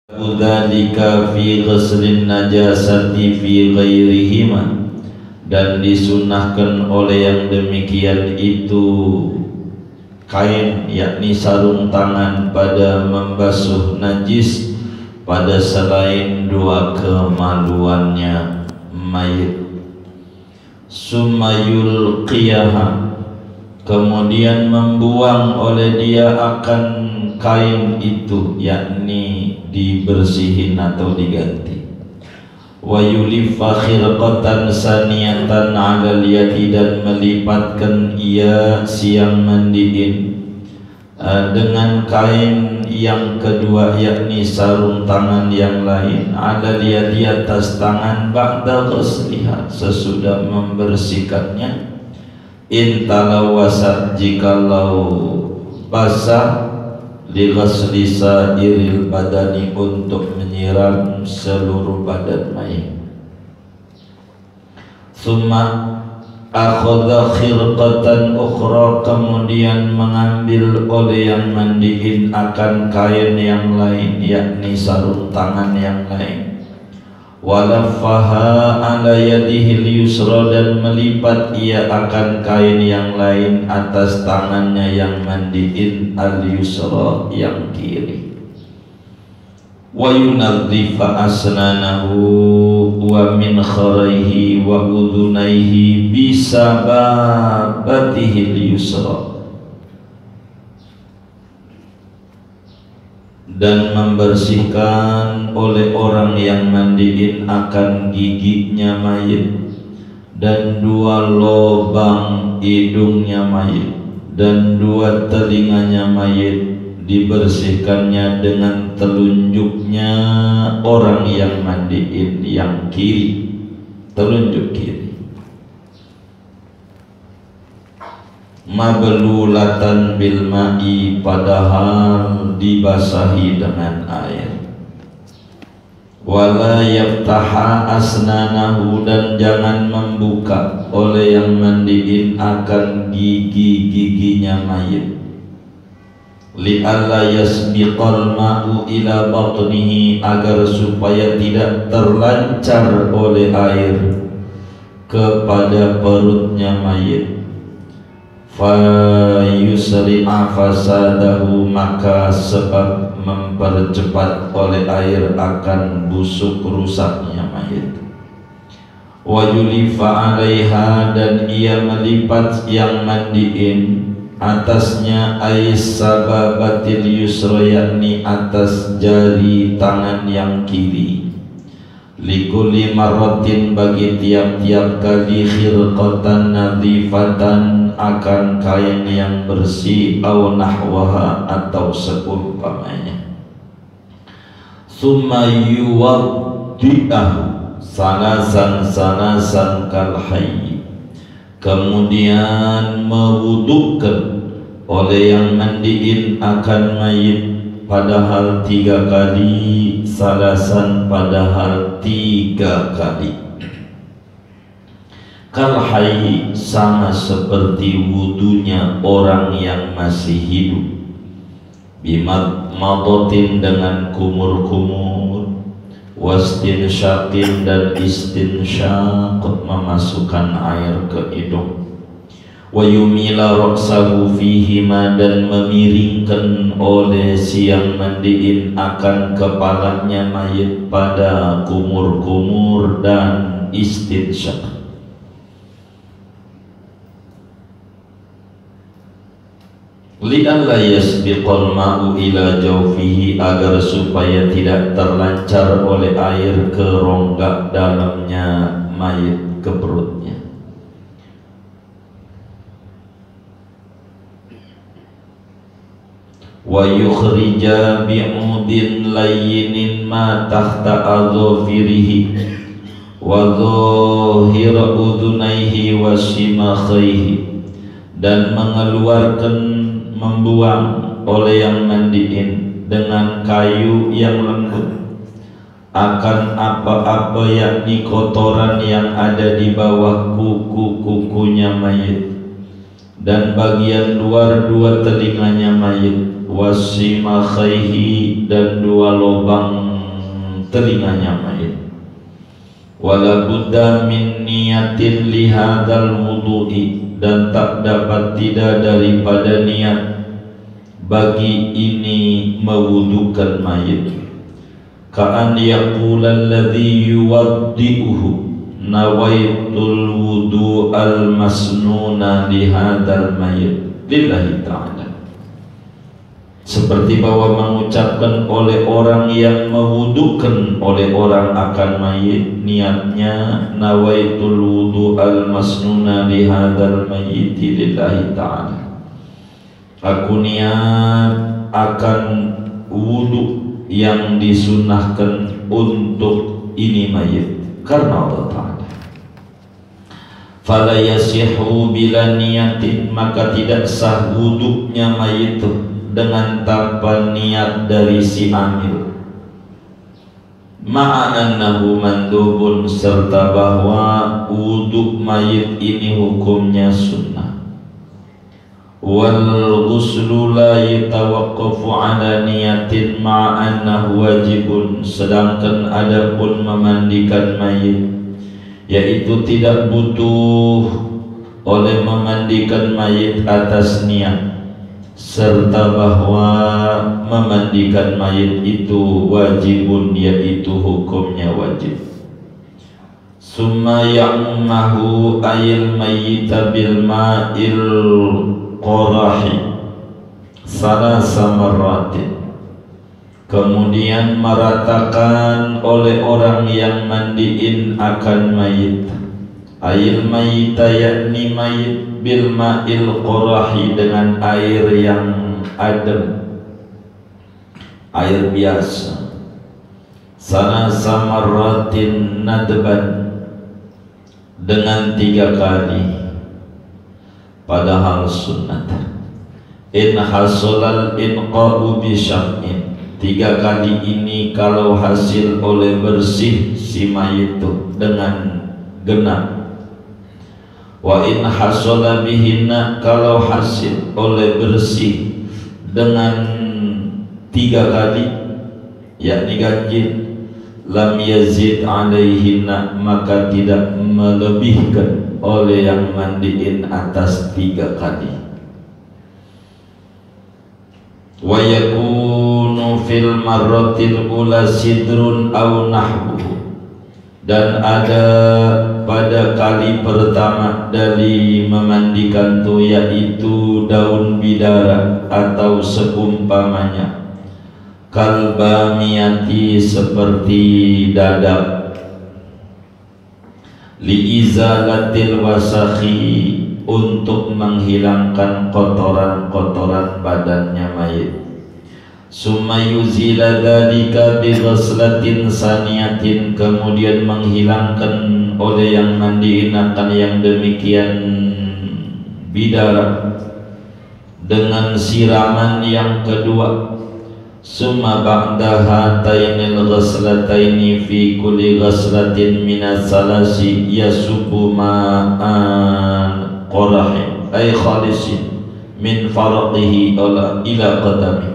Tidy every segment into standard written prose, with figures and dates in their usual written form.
Dzalika fi ghuslin najasati fi ghairihima, dan disunahkan oleh yang demikian itu kain yakni sarung tangan pada membasuh najis pada selain dua kemaluannya mayit. Sumayul qiyaha, kemudian membuang oleh dia akan kain itu, yakni dibersihin atau diganti. Wa yulifa khirqatan saniyatan 'alal yadi, dan melipatkan ia siang mandiin dengan kain yang kedua, yakni sarung tangan yang lain, 'alal yadi atas tangan, ba'da ghusliha sesudah membersihkannya. In talawasat, jikalau basah, li ghusli sa'iril badani untuk menyiram seluruh badan mayit. Summa akhadha khirqatan ukhra, kemudian mengambil oleh yang mandiin akan kain yang lain, yakni sarung tangan yang lain. Walaffaha ala yadihil yusra, dan melipat ia akan kain yang lain atas tangannya yang mandiin al yusra, yang kiri. Wa yunadhifa asnanahu wa min kharaihi wa udhunaihi bisababatihil yusra, dan membersihkan oleh orang yang mandiin akan giginya mayit dan dua lubang hidungnya mayit dan dua telinganya mayit, dibersihkannya dengan telunjuknya orang yang mandiin yang kiri, telunjuk kiri. Mablulatan bil ma'i, padahal dibasahi dengan air. Wala yaftaha asnanahu, dan jangan membuka oleh yang mandiin akan gigi-giginya mayit. Li'alla yasbiqal ma'u ila batnihi, agar supaya tidak terlancar oleh air kepada perutnya mayit. Fa yusri'a fasadahu, maka sebab mempercepat oleh air akan busuk rusaknya mayit. Wa yulifa 'alaiha, dan ia melipat yang mandiin atasnya ais sababatil yusra, yakni atas jari tangan yang kiri. Likulli marratin, bagi tiap-tiap kali, khirqatan nadhifatan, akan kain yang bersih, aw nahwaha, atau seumpamanya. Summa yuwaddi'ahu sanasan kal hayy, kemudian mewudukkan oleh yang mandiin akan mayit, padahal 3 kali, salasan, padahal 3 kali. Kalhai, sama seperti wudunya orang yang masih hidup. Bimadmadotin, dengan kumur-kumur. Wastinsyakin, dan istinsyaq, memasukkan air ke hidung. Wa yumila raqsahu fihima, dan memiringkan oleh si yang mandiin akan kepalanya mayit pada kumur-kumur dan istinsyaq. Li'alla yasbiqal ma'u ila jawfihi, agar supaya tidak terlancar oleh air ke rongga dalamnya mayit, ke perutnya. Wa yukhrija bi'udin layyinin ma tahta adhafirihi wa dhahira udhunaihi wa shimakhaihi, dan mengeluarkan, membuang oleh yang mandiin dengan kayu yang lembut akan apa-apa, yakni kotoran yang ada di bawah kuku-kukunya mayit dan bagian luar 2 telinganya mayit, wasimakhaihi, dan 2 lubang telinganya mayit. Wala budda min niyatin li hadzal wudu'i, dan tak dapat tidak daripada niat bagi ini mewudukan mayit. Ka'an yaqula alladhi yuwaddi'uhu nawaitul wudu al-masnuna li hadzal mayit lillahi ta'ala. Seperti bahwa mengucapkan oleh orang yang mewudukan oleh orang akan mayit, niatnya nawaitul wudu al-masnuna li hadzal mayit lillahi ta'ala. Aku niat akan wudu yang disunahkan untuk ini mayit karena Allah Ta'ala. Fala yasihu bila niyatin, maka tidak sah wuduknya mayit itu dengan tanpa niat dari si amil. Ma'annahu mandubun, serta bahwa wuduk mayit ini hukumnya sunnah. Wal ghuslu la yatawaqqafu ala niyatin ma'annahu wajibun, sedangkan adapun memandikan mayit, yaitu tidak butuh oleh memandikan mayit atas niat, serta bahwa memandikan mayit itu wajibun, yaitu hukumnya wajib. Summa ya'mahu ayil mayyita bil ma'il qarahi salasa marratin, kemudian meratakan oleh orang yang mandiin akan mayit ayil mayyita, yakni mayit, bil ma'il qarahi, dengan air yang adem, air biasa, salasa marratin nadban, dengan 3 kali, padahal sunnah. In hasolal inqa'u bi syam'in, 3 kali ini kalau hasil oleh bersih si mayit itu dengan genap. Wa in hasola bihinna, kalau hasil oleh bersih dengan 3 kali, yakni ganjil, lam yazid alaihinna, maka tidak melebihkan oleh yang mandiin atas 3 kali. Wa yakunu fil marratil ula sidrun aw nahwuhu, dan ada pada kali pertama dari memandikan itu, yaitu daun bidara atau seumpamanya, kalbamiyati, seperti dadap, liizalatil wasakhi, untuk menghilangkan kotoran-kotoran badannya mayit. Summa yuzila dzalika bi ghaslatin saniyatin, kemudian menghilangkan oleh yang mandiin akan yang demikian bidara dengan siraman yang kedua. Summa ba'da hatainil ghaslataini fi kulli ghaslatin minas salasi yasubu ma'an qarahin ay khalisin min faraqihi ila qadami.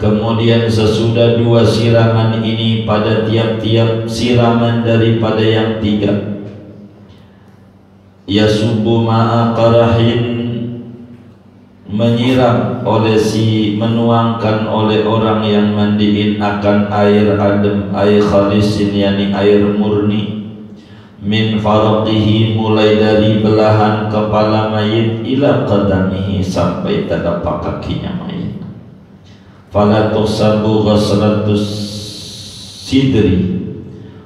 Kemudian sesudah 2 siraman ini, pada tiap-tiap siraman daripada yang 3, yasubu ma'a qarahin, menyiram oleh menuangkan oleh orang yang mandiin akan air adem, air khalisin, yani air murni, min faraqihi, mulai dari belahan kepala mayit, ila qadamihi, sampai telapak kakinya mayit. Fala tuhsabu ghaslatus sidri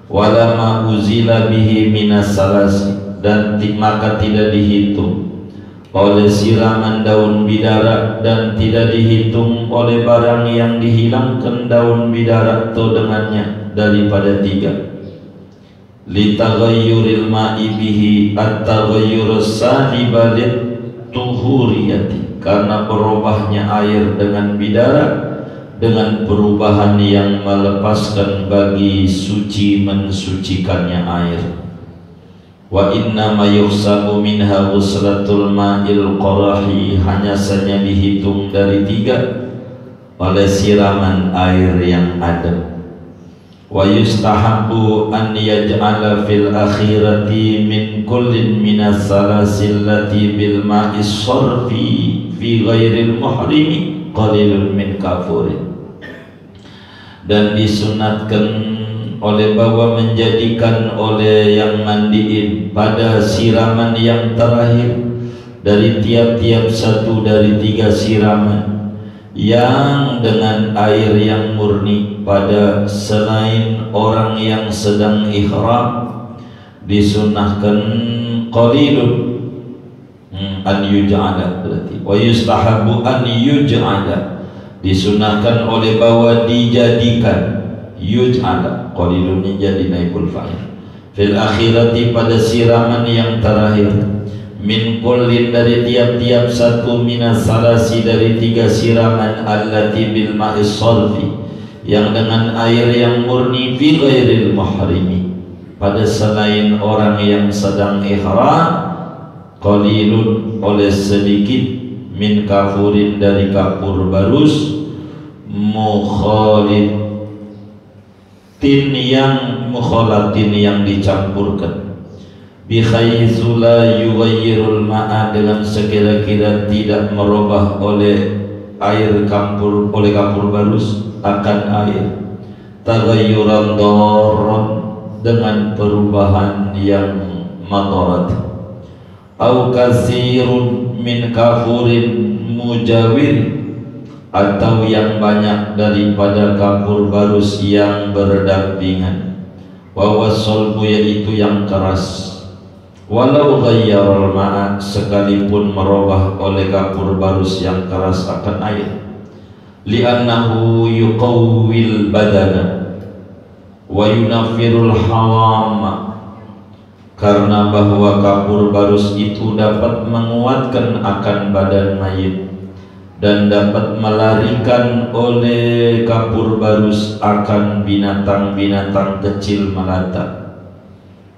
wala ma uzila bihi minas salasi, dan maka tidak dihitung oleh siraman daun bidara, dan tidak dihitung oleh barang yang dihilangkan daun bidara itu dengannya daripada 3. Litaghayyuril ma'i bihi at-taghayyurus sahibalit tuhuriyati, karena berubahnya air dengan bidara dengan perubahan yang melepaskan bagi suci mensucikannya air. Wa inna ma yuhsabu minha ghuslatul ma'il qarahi, hanya saja dihitung dari 3 oleh siraman air yang adem. wa yustahabbu an yaj'ala fil akhirati min kullin minas salasillati bil ma'is sarfi fi ghairil muhrimi qalilun min kafurin. Dan disunatkan oleh bahwa menjadikan oleh yang mandiin pada siraman yang terakhir dari tiap-tiap satu dari 3 siraman yang dengan air yang murni pada selain orang yang sedang ihram, disunahkan qalilun an yuj'ala, berarti wa yustahabu an yuj'ala, disunahkan oleh bahwa dijadikan, yuj'ala qalilun jadi naibul fa'il, fil akhirati pada siraman yang terakhir, min kullin dari tiap-tiap satu, minas salasi dari 3 siraman, allati bil ma'is sarfi yang dengan air yang murni, fi ghairil muhrimi pada selain orang yang sedang ihram, qalilun oleh sedikit, min kafurin dari kafur barus, mukhalatin yang dicampurkan, bihaitsu la yughayyirul ma'a dengan sekira-kira tidak merubah oleh kapur barus akan air, taghayyuran darran dengan perubahan yang madarat, au katsirun min kafurin mujawir atau yang banyak daripada kapur barus yang berdampingan, wa wasolbu yaitu yang keras, walau ghayyarul ma'a sekalipun merubah oleh kapur barus yang keras akan air, li'annahu yuqawwil badana wa yunafirul hawama, karena bahwa kapur barus itu dapat menguatkan akan badan mayit dan dapat melarikan oleh kapur barus akan binatang-binatang kecil melata.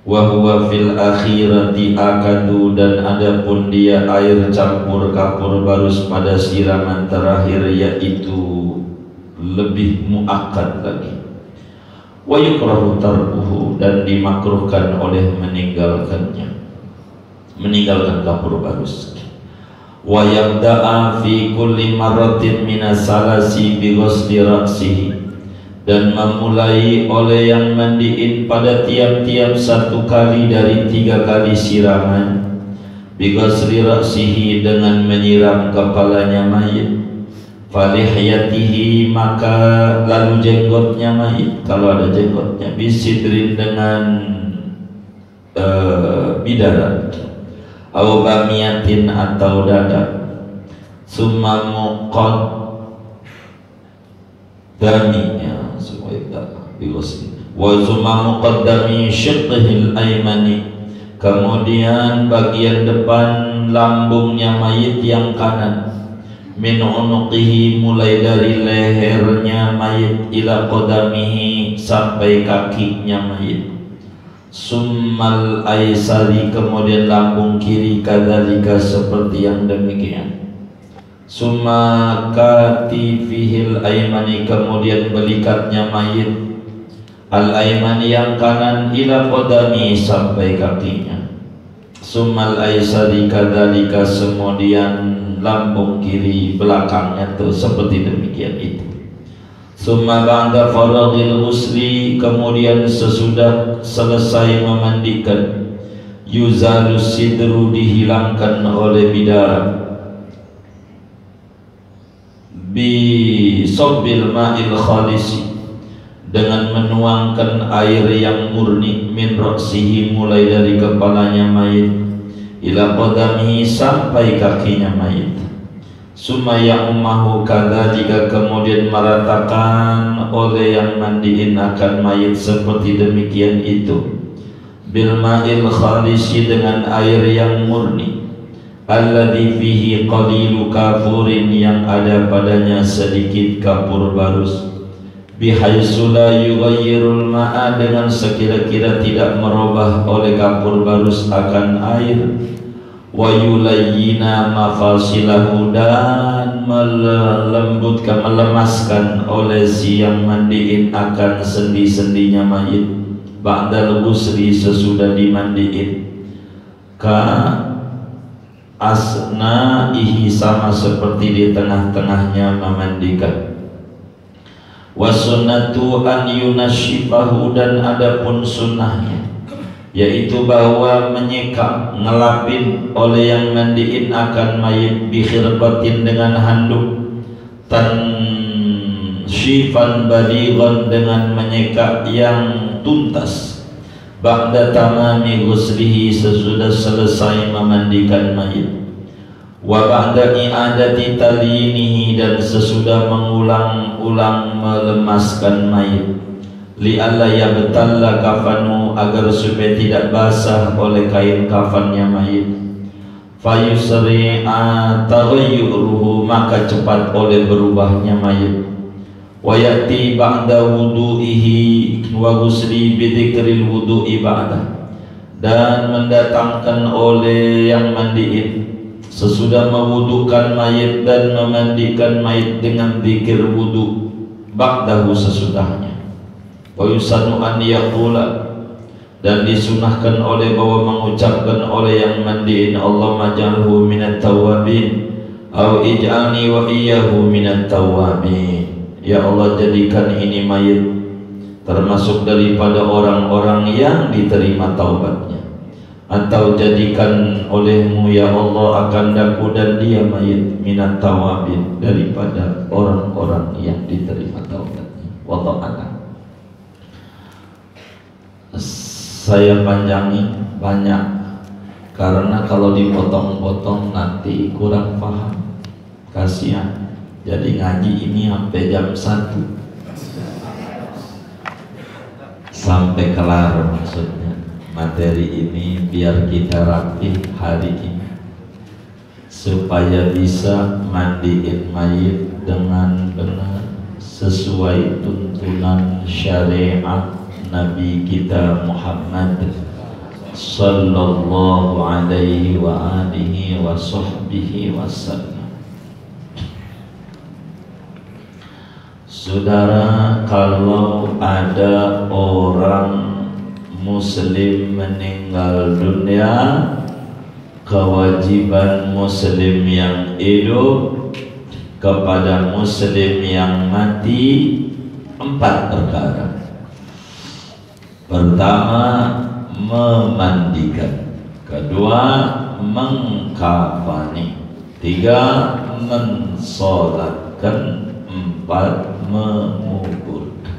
Wa huwa fil akhirati akadu, dan adapun dia air campur kapur barus pada siraman terakhir yaitu lebih muakkad lagi. Wa yukrahu tarkuhu, dan dimakruhkan oleh meninggalkan kapur barus. Wa yabda'a fi kulli marratin minas salasi bi ghusli ra'sihi, dan memulai oleh yang mandiin pada tiap-tiap 1 kali dari 3 kali siraman, bi ghusli ra'sihi dengan menyiram kepalanya mayit, falihyatihi maka lalu jenggotnya mayit kalau ada jenggotnya, bisidrin dengan bidarat, au bamiyatin atau dada, summa muqaddaminya wa summa muqaddami syiqqihil aymani, kemudian bagian depan lambungnya mayit yang kanan, min unuqihi mulai dari lehernya mayit, ila qadamihi sampai kakinya mayit, summal aisari kemudian lambung kiri, kadzalika seperti yang demikian, summa katifihil aymani kemudian belikatnya mayit, al aymani yang kanan, ila qadami sampai kakinya, summal aisari kadzalika kemudian lambung kiri belakangnya tuh seperti demikian itu. Summa ba'da faraghil ghusli kemudian sesudah selesai memandikan, yuzalus sidru dihilangkan oleh bidara, bi sabbil ma'il khalisi dengan menuangkan air yang murni, min ra'sihi mulai dari kepalanya mayit, ila qadamihi sampai kakinya mayit, summa ya'ummahu kadzalika kemudian meratakan oleh yang mandiin akan mayit seperti demikian itu, bil ma'il khalisi dengan air yang murni, alladzi fihi qalilu kafurin yang ada padanya sedikit kapur barus, bihaitsu la yughayyirul ma'a dengan sekira-kira tidak merubah oleh kapur barus akan air, wa yulayyina mafasilahu dan melembutkan, melemaskan oleh si yang mandiin akan sendi-sendinya mayit ba'dal ghusli sesudah dimandiin, ka asna'ihi sama seperti di tengah-tengahnya memandikan. Wasunnatu an yunashifahu, dan adapun sunnahnya yaitu bahwa menyekap, ngelapin oleh yang mandiin akan mayit bikhirbatin dengan handuk, tanshifan balighan dengan menyekap yang tuntas, ba'da tamami ghuslihi sesudah selesai memandikan mayit, wa ba'da i'adati talyinihi dan sesudah mengulang-ulang melemaskan mayit, li'alla yabtalla kafanu agar supaya tidak basah oleh kain kafannya mayit, fayusri'a taghayyuruhu maka cepat oleh berubahnya mayit, wa ya'ti ba'da wudu'ihi wa ghusli bidzikril wudu'i ba'da, dan mendatangkan oleh yang mandiin sesudah mewudukan mayit dan memandikan mayit dengan zikir wudu ba'dahu sesudahnya. Wa yusanu an yaqula, dan disunahkan oleh bahwa mengucapkan oleh yang mandiin, Allahumma ij'alhu minat tawabin au ij'alni wa iyyahu minat tawabin, ya Allah jadikan ini mayit termasuk daripada orang-orang yang diterima taubatnya, atau jadikan olehmu ya Allah akan daku dan dia mayit minat tawabin daripada orang-orang yang diterima taubatnya. Wallahu a'lam. Saya panjangi banyak karena kalau dipotong-potong nanti kurang paham, kasihan. Jadi ngaji ini sampai jam 1 sampai kelar, maksudnya materi ini biar kita rapi hari ini supaya bisa mandiin mayit dengan benar sesuai tuntunan syariat Nabi kita Muhammad sallallahu alaihi wa alihi wa sahbihi wasallam. Saudara, kalau ada orang muslim meninggal dunia, kewajiban muslim yang hidup kepada muslim yang mati 4 perkara. Pertama, memandikan. Kedua, mengkafani. 3, mensolatkan. 4, menguburkan.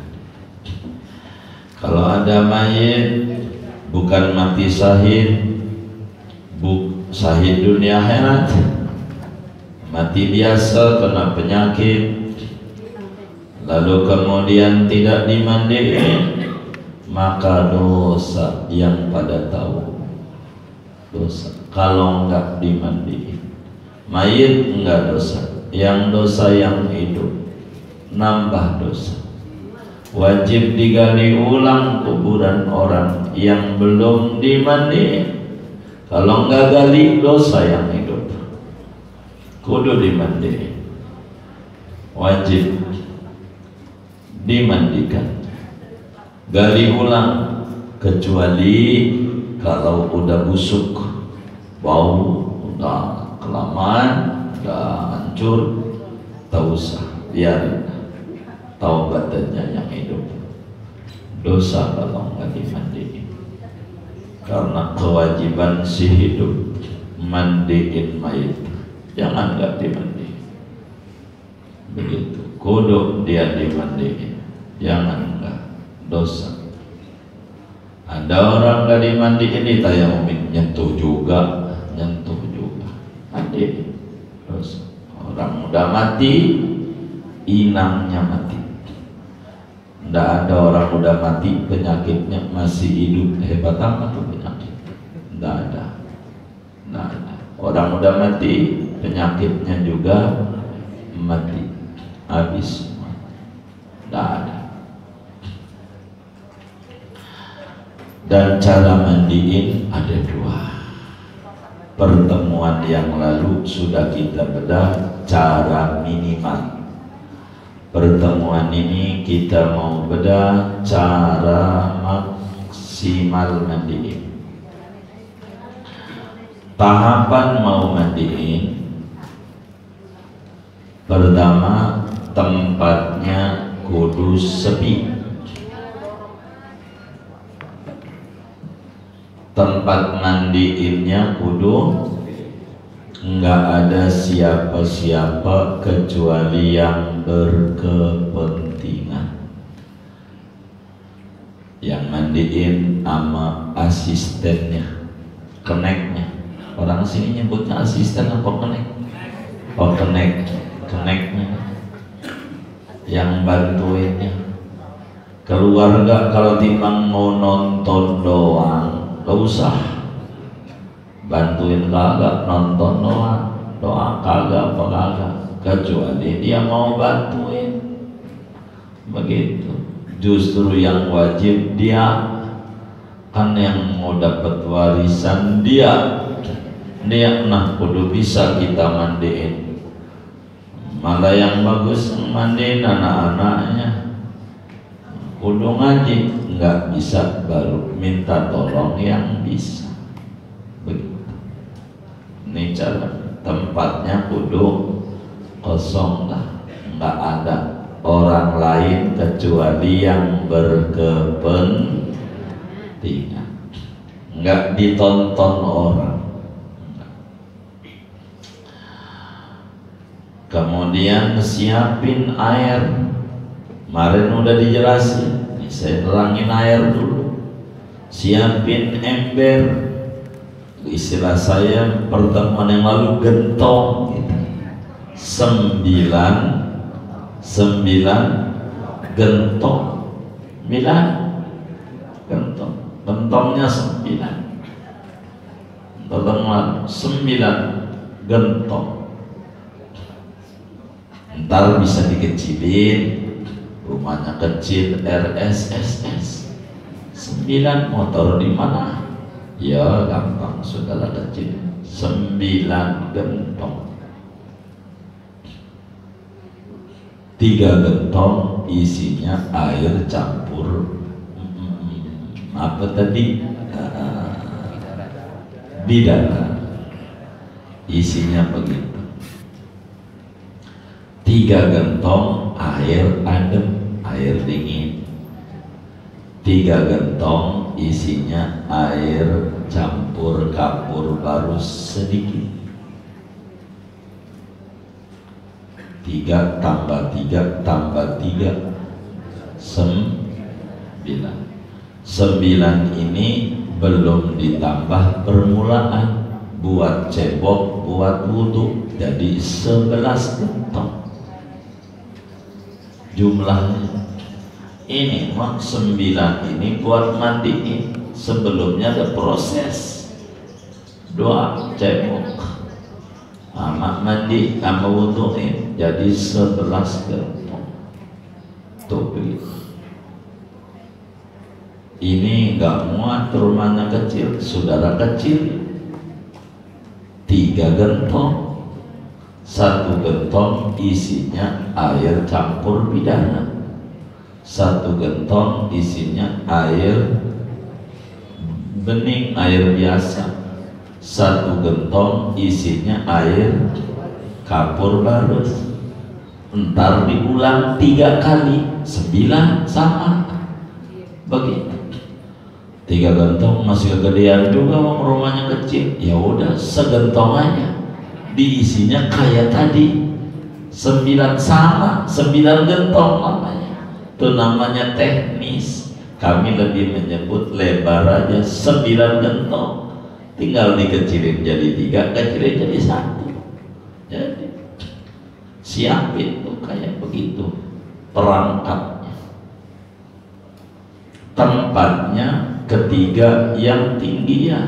Kalau ada mayit bukan mati syahid, syahid dunia akhirat, mati biasa kena penyakit, lalu kemudian tidak dimandikan, maka dosa yang pada tahu dosa. Kalau enggak dimandiin mayit enggak dosa, yang dosa yang hidup nambah dosa. Wajib digali ulang kuburan orang yang belum dimandiin. Kalau enggak gali, dosa yang hidup kudu dimandiin, wajib dimandikan, gali ulang, kecuali kalau udah busuk, bau, udah kelamaan, udah hancur, tak usah, biarin, taubatannya yang hidup. Dosa kalau nggak dimandiin, karena kewajiban si hidup mandiin mayit, jangan nggak dimandiin. Begitu, kudu dia dimandiin, jangan enggak, dosa. Ada orang gak dimandiin ditayamumin, nyentuh juga, mandiin. Terus orang udah mati, inangnya mati. Nggak ada orang udah mati penyakitnya masih hidup, hebat amat tuh penyakit. Nggak ada. Orang udah mati penyakitnya juga mati, habis semua. Nggak ada. Dan cara mandiin ada 2. pertemuan yang lalu sudah kita bedah cara minimal. Pertemuan ini kita mau bedah cara maksimal mandiin. Tahapan mau mandiin, pertama tempatnya kudu sepi. Tempat mandiinnya kudu nggak ada siapa-siapa kecuali yang berkepentingan. Yang mandiin sama asistennya, keneknya. Orang sini nyebutnya asisten apa kenek? Oh kenek, keneknya. Yang bantuinnya. Keluarga kalau timbang mau nonton doang, gak usah bantuin, kagak nonton doang kagak apa kagak, kecuali dia mau bantuin. Begitu. Justru yang wajib dia, kan yang mau dapat warisan dia nah kudu bisa kita mandiin. Malah yang bagus mandiin anak-anaknya, kudu ngaji, nggak bisa baru minta tolong yang bisa. Begitu. Ini cara. Tempatnya kudu kosong lah, nggak ada orang lain kecuali yang berkepentingan, nggak ditonton orang. Kemudian siapin air. Kemarin udah dijelasin, nih saya terangin air dulu. Siapin ember, istilah saya pertemuan yang lalu gentong gitu. 9 gentong, 9 gentong, gentongnya 9, 9 gentong. Ntar bisa dikecilin, rumahnya kecil, RSSS 9 motor di mana? Ya gampang, saudara kecil. 9 gentong. 3 gentong isinya air campur apa tadi? Bidara. Isinya begitu. 3 gentong air adem, air dingin. 3 gentong isinya air campur kapur baru sedikit. 3 tambah 3 tambah 3 9. 9 ini belum ditambah permulaan buat cebok, buat wudhu, jadi 11 gentong jumlahnya. Ini mak 9 ini buat mandiin. Sebelumnya ada proses doa cebok sama mandi sama wudhuin, jadi 11 gentong. Tuh ini nggak muat, rumahnya kecil, saudara kecil. 3 gentong. 1 gentong isinya air campur bidana. 1 gentong isinya air bening, air biasa. 1 gentong isinya air kapur barus. Ntar diulang 3 kali, 9 sama. Begitu. 3 gentong masih kegedean juga, rumahnya kecil. Ya udah segentong aja. Diisinya kayak tadi 9 sama, 9 gentong namanya. Itu namanya teknis. Kami lebih menyebut lebar aja 9 gentong. Tinggal dikecilin jadi 3, kecilin jadi 1. Jadi siapin tuh kayak begitu perangkatnya. Tempatnya ketiga yang tinggi ya,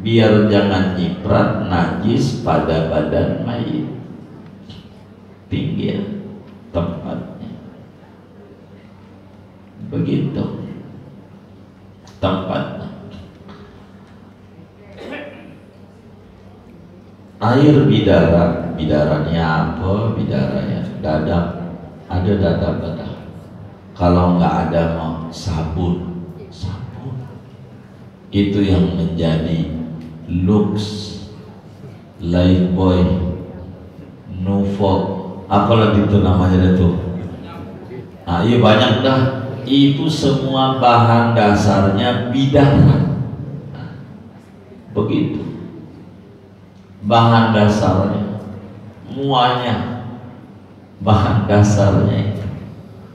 biar jangan nyiprat najis pada badan mayit. Tinggi ya tempatnya. Begitu tempatnya. air bidara, bidaranya apa? Bidaranya dadap, ada dadap. Kalau nggak ada mau sabun. Itu yang menjadi Lux, Lifebuoy, Nuvo, apalagi itu namanya itu. Nah, iya banyak dah. Itu semua bahan dasarnya bidara. Begitu. Bahan dasarnya, muanya, bahan dasarnya itu.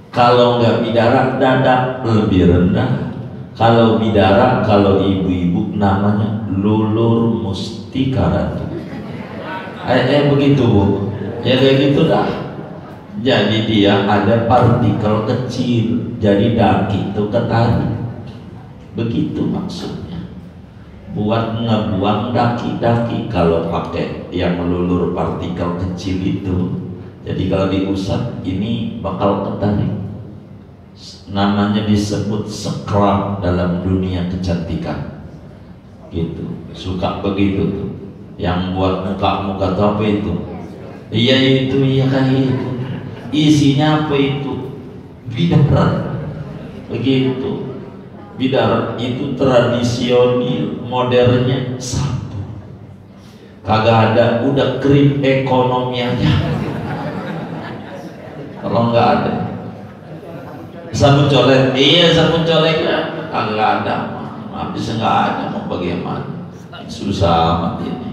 Kalau nggak bidara, dadap lebih rendah. Kalau bidara, kalau ibu-ibu namanya lulur mustika ratu. Begitu bu, ya kayak gitu dah. Jadi dia ada partikel kecil, jadi daki itu ketarik. Begitu maksudnya. Buat ngebuang daki-daki kalau pakai yang melulur partikel kecil itu. Jadi kalau diusap ini bakal ketarik. Namanya disebut scrub dalam dunia kecantikan. Gitu, suka begitu tuh. Yang buat muka-muka tuh apa itu? Iya itu, iya kayak itu. Isinya apa itu? Bidara. Begitu. Bidara itu tradisional, modernnya sabun. Kagak ada, udah krim ekonomi aja. Kalau nggak ada sabun colek, iya sabun colek ya, kagak ada. Habis nggak ada, mau bagaimana? Susah amat ini.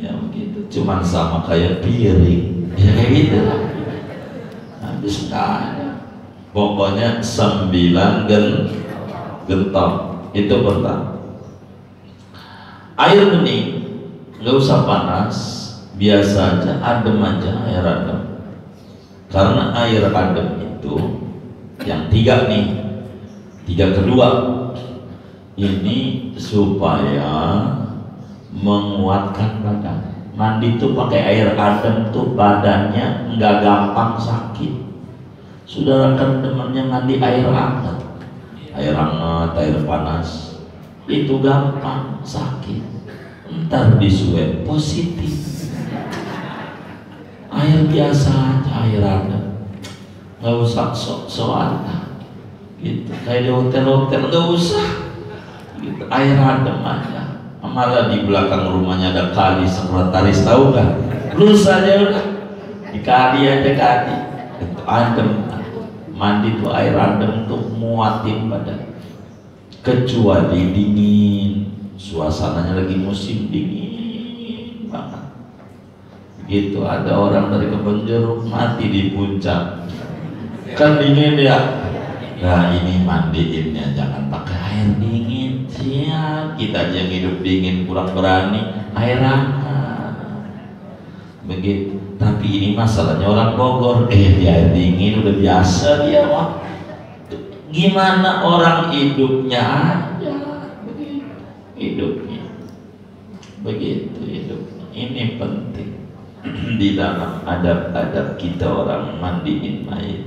Ya begitu, cuman sama kayak piring, ya kayak gitu lah. Habis nggak ada. Pokoknya 9 gentong itu pertama. Air bening nggak usah panas, biasa aja, adem aja, air adem. Karena air adem itu yang tiga nih, tiga kedua ini supaya menguatkan badan. Mandi tuh pakai air adem tuh badannya nggak gampang sakit. Saudara kan temannya mandi air hangat, air panas itu gampang sakit. Ntar disuet positif. Air biasa aja, air adem, nggak usah sok-sokan gitu. Kayak di hotel-hotel nggak usah gitu, air adem aja. Malah di belakang rumahnya ada kali, sekretaris tahu nggak? Lu saja udah di kali aja, kali itu adem. Mandi tuh air adem tuh muatin badan. Kecuali dingin, suasananya lagi musim dingin banget gitu. Ada orang dari kebun jeruk mati di puncak, kan dingin ya. Nah ini mandiinnya jangan pakai air dingin, siap. Kita aja yang hidup dingin kurang berani, air hangat begitu. Tapi ini masalahnya orang Bogor, di air dingin udah biasa dia mah. Gimana orang hidupnya aja begitu, hidupnya begitu hidupnya. Ini penting di dalam adab-adab kita orang mandiin mayit.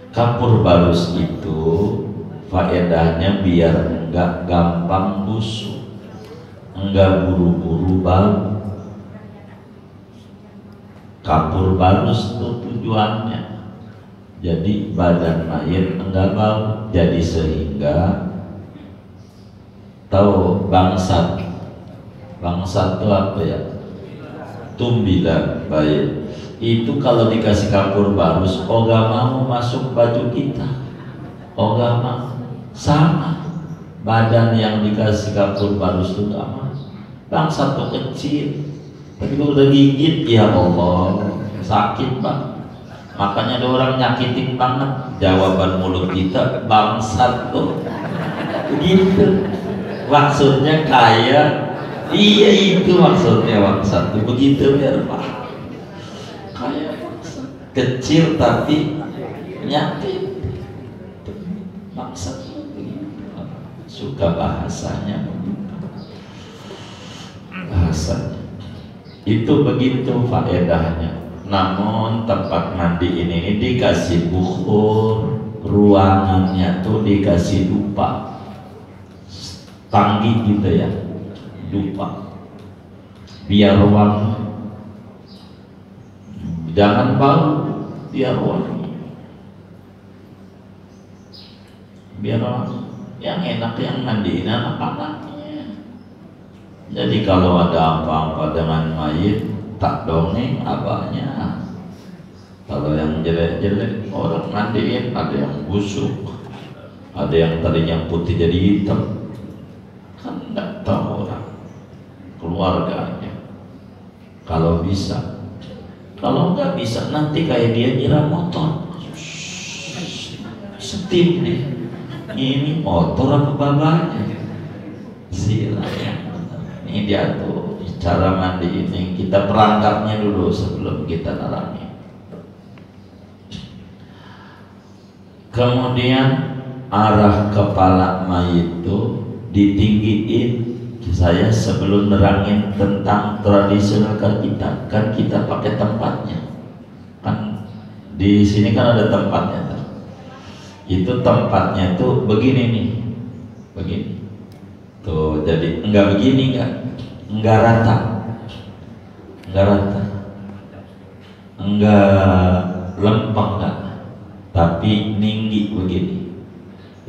Kapur barus itu faedahnya biar enggak gampang busuk, enggak buru-buru bau. Kapur barus itu tujuannya jadi badan mayit enggak bau. Jadi sehingga tahu bangsat itu apa ya? Tumbilan baik itu kalau dikasih kapur barus, gak mau masuk baju kita, gak mau. Sama badan yang dikasih kapur barus itu gak mau. Bangsat tuh kecil, tapi kalau udah gigit ya Allah sakit banget. Makanya ada orang nyakitin banget. Jawaban mulut kita bangsat tuh gitu. Maksudnya kayak iya itu maksudnya bangsat tuh begitu biar paham. Kayak bangsat kecil tapi nyakit. Bangsat tuh begitu. Suka bahasanya bahasanya itu begitu faedahnya. Namun tempat mandi ini dikasih bukhur, ruangannya tuh dikasih dupa, tanggi gitu ya, dupa. biar wangi. Jangan bau, biar wangi. Biar wangi. Yang enak yang mandiin anak-anaknya. Jadi kalau ada apa-apa dengan mayit, tak dongeng abahnya. Kalau yang jelek-jelek orang mandiin, ada yang busuk, ada yang tadinya putih jadi hitam, kan nggak tahu orang keluarganya. Kalau bisa, kalau nggak bisa nanti kayak dia nyiram motor, setip nih, ini motor apa babanya, sila ya. Ini dia tuh cara mandi ini, kita perangkapnya dulu sebelum kita nerangin. Kemudian arah kepala mayit itu ditinggiin. Saya sebelum nerangin tentang tradisional kan kita pakai tempatnya. Kan di sini kan ada tempatnya. Itu tempatnya tuh begini nih, begini. Tuh jadi enggak begini, enggak rata, enggak lempeng, enggak, tapi tinggi begini.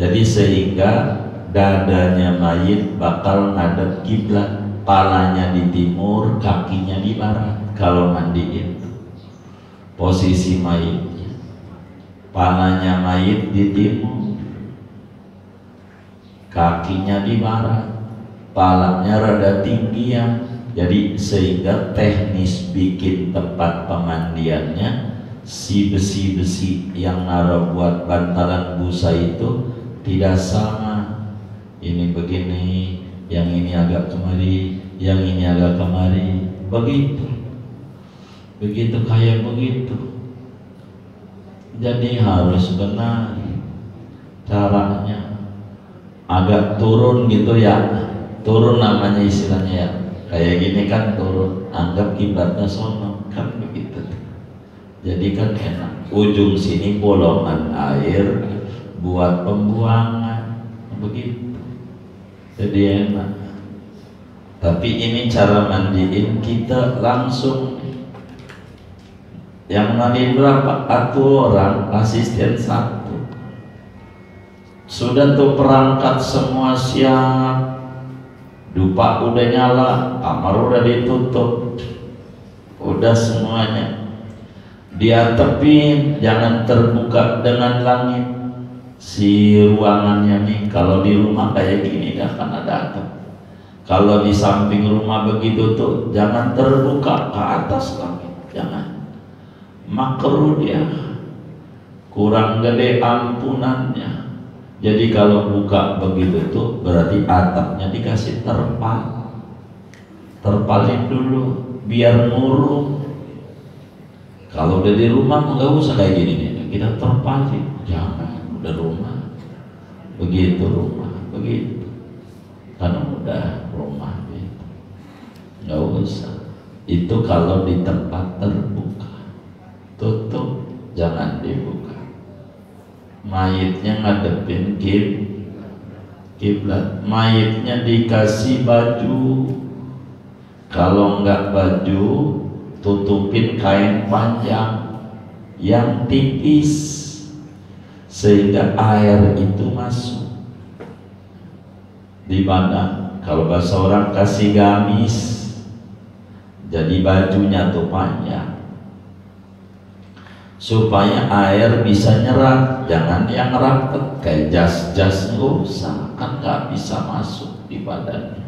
Jadi sehingga dadanya mayit bakal ngadep kiblat, palanya di timur, kakinya di barat. Kalau mandiin posisi mayitnya, palanya mayit di timur, kakinya di barat, palanya rada tinggi ya. Jadi sehingga teknis bikin tempat pemandiannya, si besi-besi yang naruh buat bantalan busa itu tidak sama. Ini begini, yang ini agak kemari, yang ini agak kemari, begitu kayak begitu. Jadi harus benar caranya, agak turun gitu ya, turun namanya istilahnya ya, kayak gini kan turun, anggap kiblatnya sono, kan begitu. Jadi kan enak, ujung sini bolongan air buat pembuangan, begitu. Jadi enak. Tapi ini cara mandiin kita langsung. Yang mandi berapa? 1 orang, asisten 1. Sudah tuh perangkat semua siap, dupa udah nyala, kamar udah ditutup, udah semuanya diantepin, jangan terbuka dengan langit. Si ruangannya nih, kalau di rumah kayak gini gak akan ada atap. Kalau di samping rumah begitu tuh jangan terbuka ke atas langit, jangan. Makruh dia, kurang gede ampunannya. Jadi kalau buka begitu tuh berarti atapnya dikasih terpal, terpalin dulu biar ngurung. Kalau udah di rumah nggak usah kayak gini nih, kita terpalin, jangan. Udah rumah, begitu rumah, begitu. Karena udah rumah gitu, nggak usah. Itu kalau di tempat terbuka, tutup, jangan dibuka. Mayitnya ngadepin kiblat, mayitnya dikasih baju. Kalau nggak baju, tutupin kain panjang yang tipis sehingga air itu masuk di badan. Kalau bahasa orang kasih gamis, jadi bajunya tuh panjang supaya air bisa nyerap. Jangan yang rapet kayak jas-jas, nggak usah, kan nggak bisa masuk di badannya.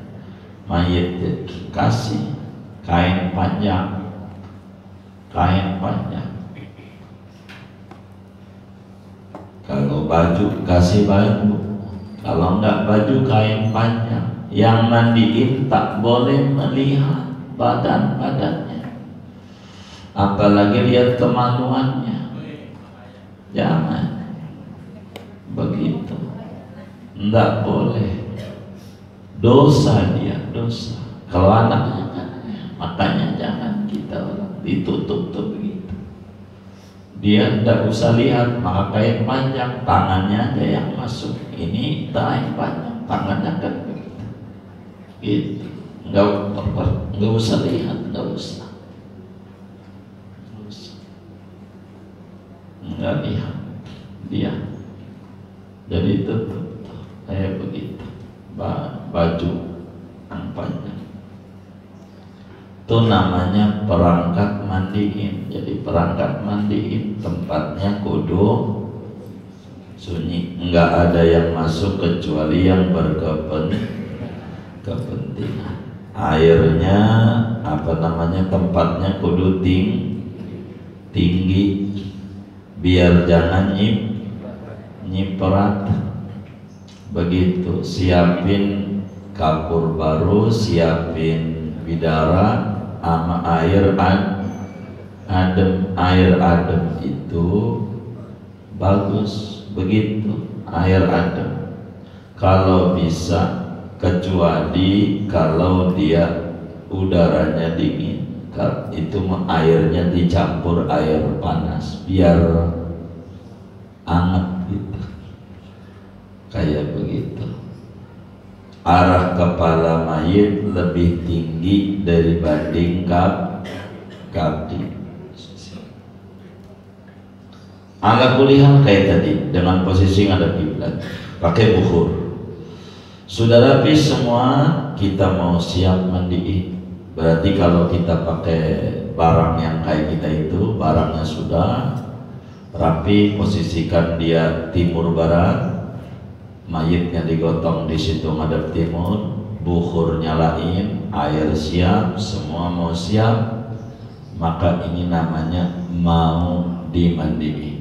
Mayit kasih kain panjang, kalau baju kasih baju, kalau enggak baju kain panjang. Yang mandiin tak boleh melihat badan-badannya, apalagi lihat kemaluannya, jangan begitu, enggak boleh, dosa dia, dosa. Kalau anaknya kan, makanya jangan kita ditutup tuh begitu. Dia tidak usah lihat, maka kain panjang, tangannya ada yang masuk. Ini kain panjang, tangannya kan begitu. Gitu. nggak usah lihat, nggak usah nggak lihat dia. Jadi tutup kayak begitu, baju yang panjang itu namanya perangkat mandiin. Jadi perangkat mandiin tempatnya kudu sunyi, enggak ada yang masuk kecuali yang berkepentingan. Airnya tempatnya kudu tinggi biar jangan nyiprat. Begitu, siapin kapur baru, siapin bidara sama air adem itu bagus. Begitu, air adem kalau bisa, kecuali kalau dia udaranya dingin, itu airnya dicampur air panas biar anget gitu. Kayak begitu. Arah kepala mayit lebih tinggi dibanding kaki. Ala kuliah kayak tadi, dengan posisi ngadep kiblat, pakai bukhur. Sudah rapi semua, kita mau siap mandiin. Berarti kalau kita pakai barang yang kayak kita itu, barangnya sudah rapi, posisikan dia timur barat, mayitnya digotong di situ ngadep timur, bukhur nyalain, air siap, semua mau siap, maka ini namanya mau dimandiin.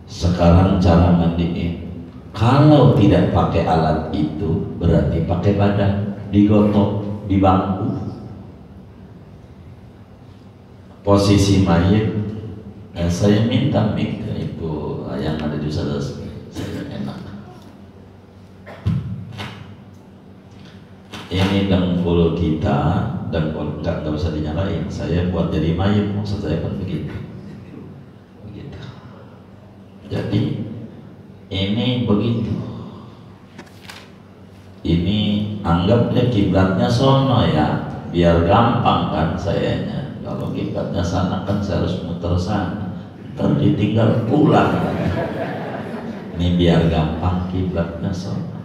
Sekarang cara mandiin, kalau tidak pakai alat itu berarti pakai badan, digotok di bangku. Posisi mayit, saya minta mic itu yang ada di sana, saya enak. Ini dengkul kita, dengkul nggak usah dinyalain. Saya buat jadi mayit, maksud saya kan begitu. Jadi ini begitu. Ini anggapnya kiblatnya sono ya, biar gampang kan sayanya. Kalau kiblatnya sana kan saya harus muter sana, ntar ditinggal pulang. Ini biar gampang, kiblatnya sono.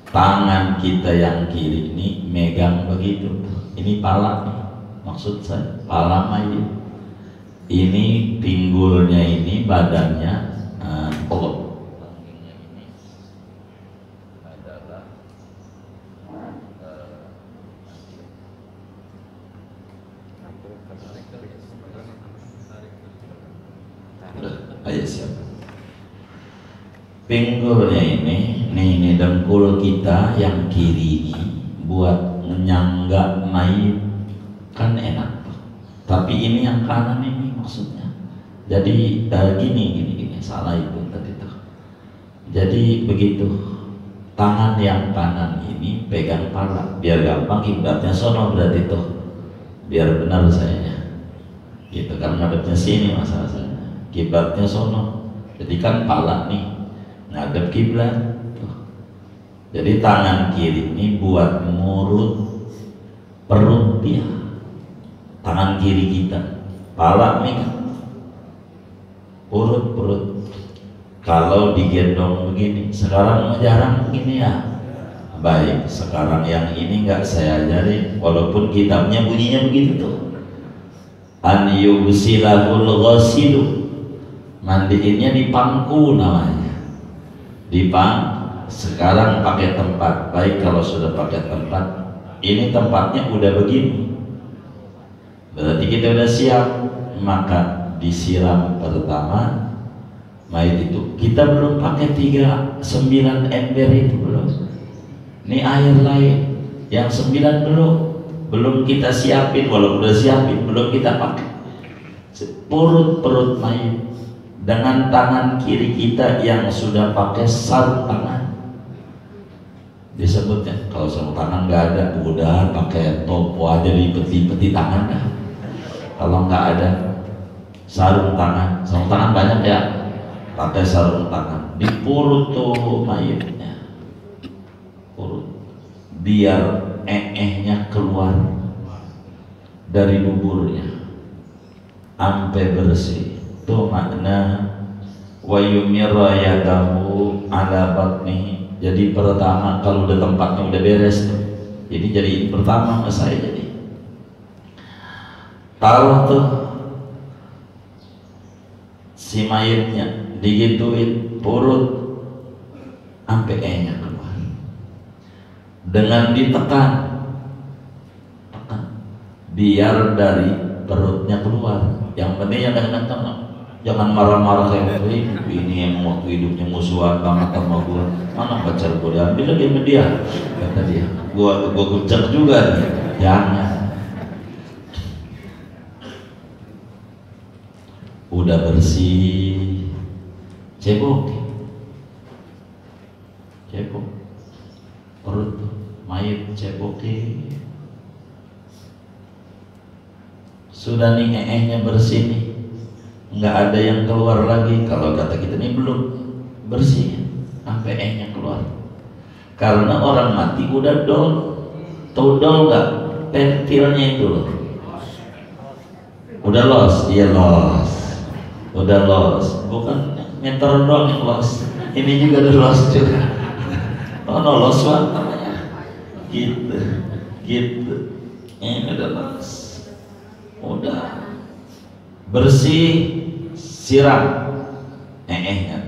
Tangan kita yang kiri ini megang begitu. Ini pala nih, maksud saya pala mayit. Ini pinggulnya, ini badannya. Ini adalah siap. Pinggulnya ini dengkul kita yang kiri ini buat menyangga mayit kan enak. Tapi ini yang kanan ini maksudnya. Jadi gini salah itu tadi tuh. Jadi begitu, tangan yang kanan ini pegang pala biar gampang, kiblatnya sono berarti tuh, biar benar sayanya gitu kan, ngadepnya sini masalah saya, kiblatnya sono, jadi kan pala nih ngadep kiblat tuh. Jadi tangan kiri ini buat mengurut perut dia, tangan kiri kita, pala nih urut perut. Kalau digendong begini, sekarang jarang begini ya. Baik, sekarang yang ini nggak saya ajarin, walaupun kitabnya bunyinya begitu tuh. An yugsilahul ghasilu, mandiinnya di pangku namanya. Sekarang pakai tempat. Baik, kalau sudah pakai tempat, ini tempatnya udah begini, berarti kita udah siap. Maka disiram pertama mayit itu. Kita belum pakai 9 ember itu, belum. Ini air lain yang 9 belum kita siapin, walaupun udah siapin belum kita pakai. Perut mayit dengan tangan kiri kita yang sudah pakai sarung tangan. Disebutnya kalau sarung tangan nggak ada, udah pakai topo aja, lipet-lipeti tangan dah. Kalau nggak ada sarung tangan banyak ya, pakai sarung tangan di perut tuh mayitnya, perut biar nya keluar dari duburnya sampai bersih. Itu makna wa yumira yadahu ala batni. Jadi pertama kalau udah tempatnya udah beres tuh, jadi pertama sama saya, jadi taruh tuh si mayitnya, digituin perut sampai nya keluar dengan ditekan biar dari perutnya keluar. Yang penting jangan marah-marah kayak ini yang waktu hidupnya musuhan banget sama gua, mana pacar gua, diambil lagi sama dia, kata dia, gua guncang juga nih. Jangan, udah bersih, cebok perut mayit, cebokin. Sudah nih nya bersih nih, nggak ada yang keluar lagi. Kalau kata kita nih belum bersih sampai nya keluar, karena orang mati udah dol. Tahu dol nggak? Pentilnya itu loh udah los, iya los, udah los, bukan meter doang yang los, ini juga ada los juga. Oh, los banget namanya, gitu. Ini udah los, udah bersih, siram nya.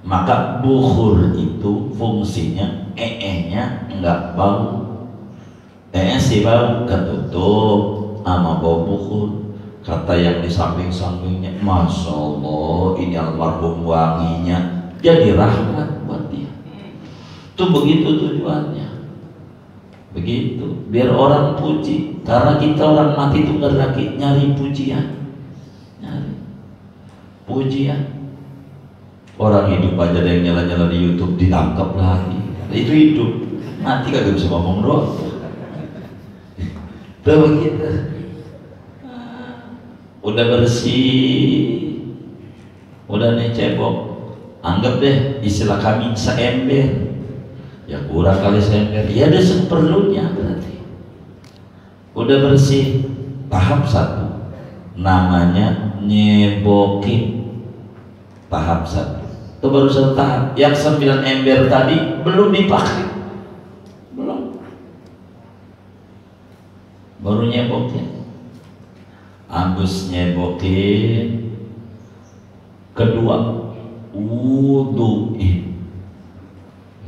Maka bukhur itu fungsinya nya nggak bau. Si bau ketutup sama bau bukhur. Kata yang di samping-sampingnya, Masya Allah ini almarhum wanginya, jadi rahmat buat dia. Itu begitu tujuannya, begitu biar orang puji. Karena kita orang mati itu nggak lagi nyari pujian, Orang hidup aja ada yang nyala-nyala di YouTube ditangkap lagi. Itu hidup, mati kagak bisa ngomong doang. Tuh begitu. Udah bersih, udah nih cebok, anggap deh istilah kami seember, ya kurang kali seember, ya ada seperlunya berarti. Udah bersih, tahap satu, namanya nyebokin, tahap satu. Itu baru satu tahap. Yang 9 ember tadi belum dipakai, belum, baru nyebokin. Habis nyebokin, kedua wuduin.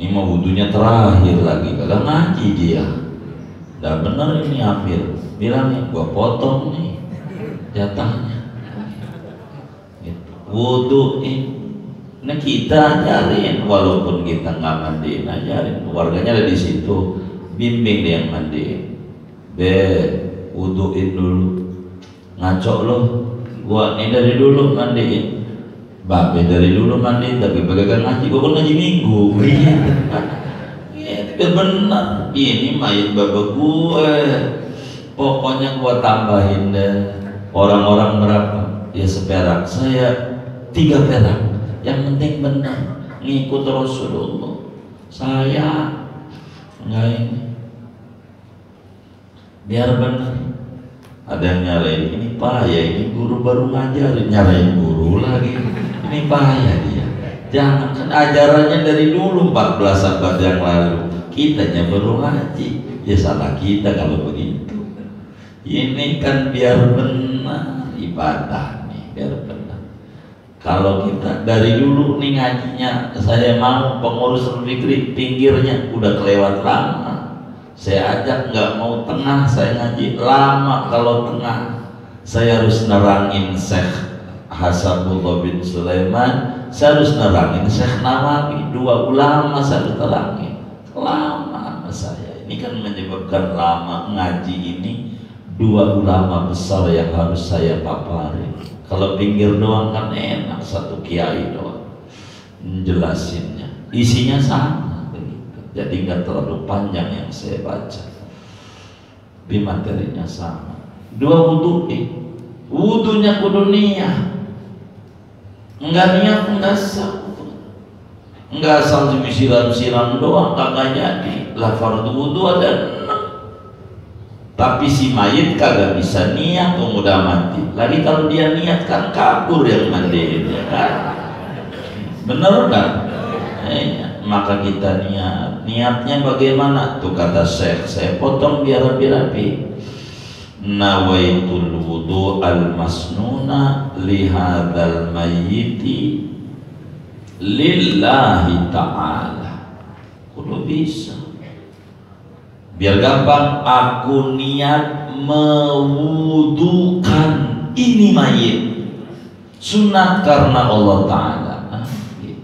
Ini mah wudunya terakhir lagi, kagak ngaji dia. Udah bener ini ambil, bilangnya gua potong nih jatahnya. Gitu. Wuduin. Nah kita ajarin, walaupun kita nggak mandiin, ajarin. Keluarganya ada di situ, bimbing dia yang mandiin. Wuduin dulu. Ngaco lo, gua ini dari dulu mandiin, babe dari dulu mandiin, tapi bagaimana ngaji, gua kan ngaji minggu. Iya, benar. Ini mayat babe gue, pokoknya gua tambahin deh. Orang-orang berapa? Ya seperak, saya 3 perak. Yang penting benar, ngikut Rasulullah. Saya enggak ini, biar benar. Ada yang nyalain, ini payah, ini guru baru ngajarin, nyalain guru lagi, ini payah dia. Jangan, kan ajarannya dari dulu 14 abad yang lalu, kitanya baru ngaji, ya salah kita kalau begitu. Ini kan biar benar ibadah nih, biar benar. Kalau kita dari dulu nih ngajinya, saya mau pengurus fikri pinggirnya udah kelewat lama. Saya ajak nggak mau tengah, saya ngaji lama. Kalau tengah saya harus nerangin Syekh Hasabullah bin Sulaiman, saya harus nerangin Syekh Nawawi, 2 ulama saya harus terangin. Lama sama saya, ini kan menyebabkan lama ngaji ini, 2 ulama besar yang harus saya paparin. Kalau pinggir doang kan enak, 1 kiai doang jelasinnya, isinya sama. Jadi nggak terlalu panjang yang saya baca, tapi materinya sama. 2 wudunya kudu niat, enggak niat enggak sah. Enggak asal siram-siram doang kagak jadi. Lah fardu wudu ada 6. Tapi si mayit kagak bisa niat udah mati. Lagi kalau dia niat kan kabur yang mandiin, ya kan? Bener kan? Maka kita niatnya bagaimana? Tuh kata Syekh, saya potong biar rapi-rapi. Nawaitul wudu al-masnuna lihadal mayyiti lillahi ta'ala. Kudu bisa. Biar gampang, aku niat mewudukan ini mayit sunat karena Allah Ta'ala. Gitu.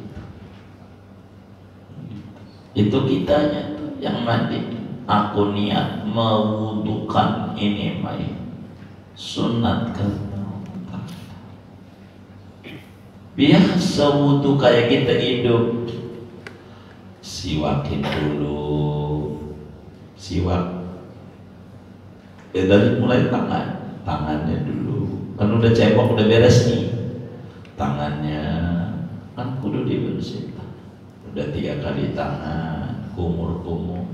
Itu kitanya tuh yang mandi. Aku niat mewudukan ini mayit sunat karena Allah Ta'ala. Biasa wudu kayak kita hidup, siwakin dulu, siwak. Dari mulai tangannya dulu. Kan udah cebok, udah beres nih. Tangannya kan kudu dibersihkan. Udah 3 kali tangan, kumur-kumur.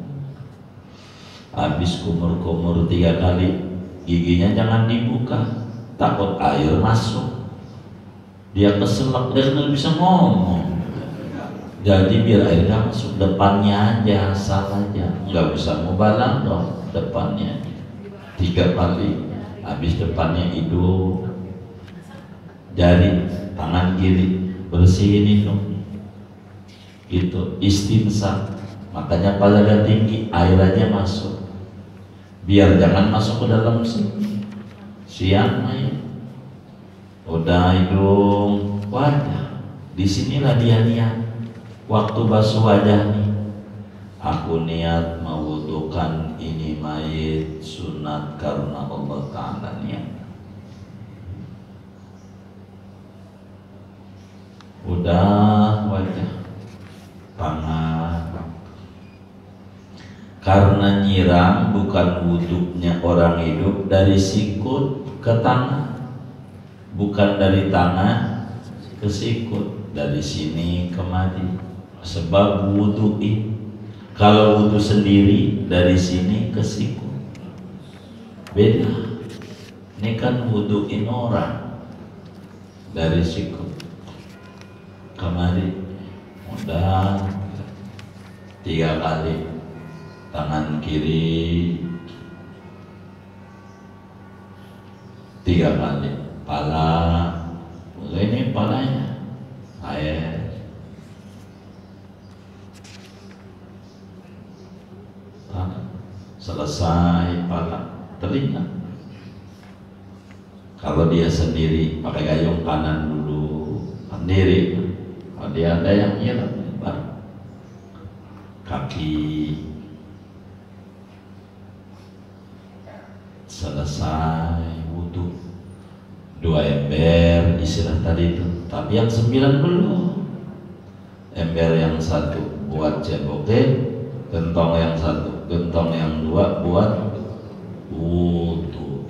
Habis kumur-kumur 3 kali, giginya jangan dibuka, takut air masuk. Dia keselak, dia nggak bisa ngomong. Jadi biar air nggak masuk, depannya aja, asal aja, nggak bisa mubalang dong, depannya 3 kali. Habis depannya hidung, jari tangan kiri bersihin itu, gitu. Istinsaq, makanya pada tinggi air aja masuk, biar jangan masuk ke dalam sini. Siang aja, udah hidung, wajah, disinilah dia niat. Waktu basuh wajah nih, aku niat mewudukan ini mayit sunat karena Allah Ta'ala niat. Udah wajah, tangan. Karena nyiram bukan wuduknya orang hidup dari sikut ke tangan, bukan dari tangan ke sikut, dari sini kemari. Sebab wudu'i, kalau wudu sendiri dari sini ke siku beda. Ini kan wudu'in orang dari siku kemari. Udah 3 kali tangan kiri, 3 kali pala. Ini palanya air. Selesai pala, telinga. Kalau dia sendiri pakai gayung kanan dulu sendiri. Kalau dia ada yang nyiram, kaki. Selesai wudhu, 2 ember istilah tadi itu. Tapi yang 9 belum. Ember yang 1 buat ceboke, gentong yang 1, gentong yang 2 buat wudu.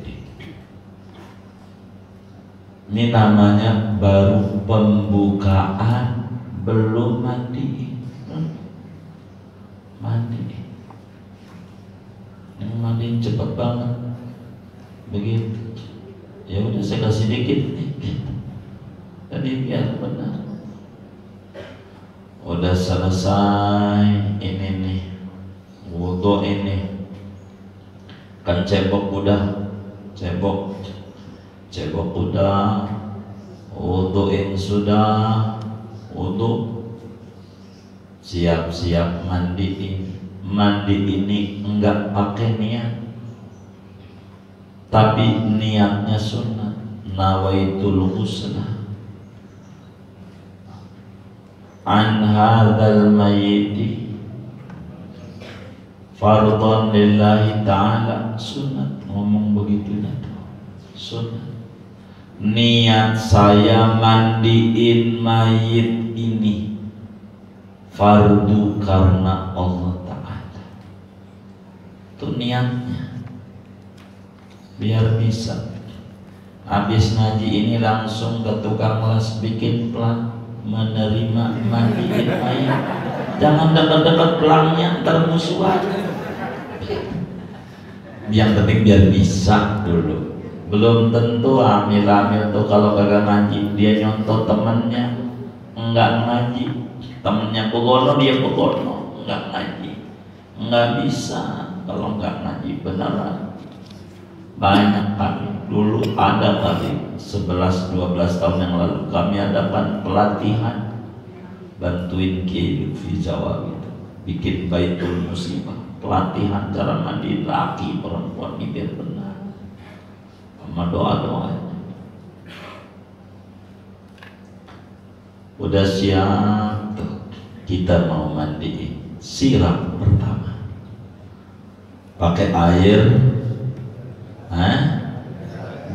Ini namanya baru pembukaan, belum mandi. Mandi. Yang mandi cepet banget. Begitu. Ya udah saya kasih dikit nih. Jadi biar benar. Udah selesai ini nih, wudu ini. Kan cebok udah, cebok udah, wuduin sudah, wudu, siap-siap mandiin. Mandi ini enggak pakai niat, tapi niatnya sunat. Nawaitul husna an hadzal mayyiti fardhan lillahi ta'ala. Sunat, ngomong begitu dah, sunat. Niat saya mandiin mayit ini fardu karena Allah Ta'ala. Itu niatnya, biar bisa. Habis ngaji ini langsung ke tukang las bikin plat, menerima mandiin mayat. Jangan dekat-dekat pelangnya, ntar musuhan. Yang penting biar bisa dulu. Belum tentu amil-amil tuh kalau kagak ngaji dia nyontoh temennya enggak ngaji, temennya begono dia begono enggak ngaji, enggak bisa kalau enggak ngaji beneran. Banyak kami dulu ada kali 11-12 tahun yang lalu kami adakan pelatihan bantuin Kiai Lutfi Jawa gitu, bikin Baitul Musibah, pelatihan cara mandi laki perempuan ini biar benar sama doa-doanya. Udah siap tuh, kita mau mandi. Siram pertama pakai air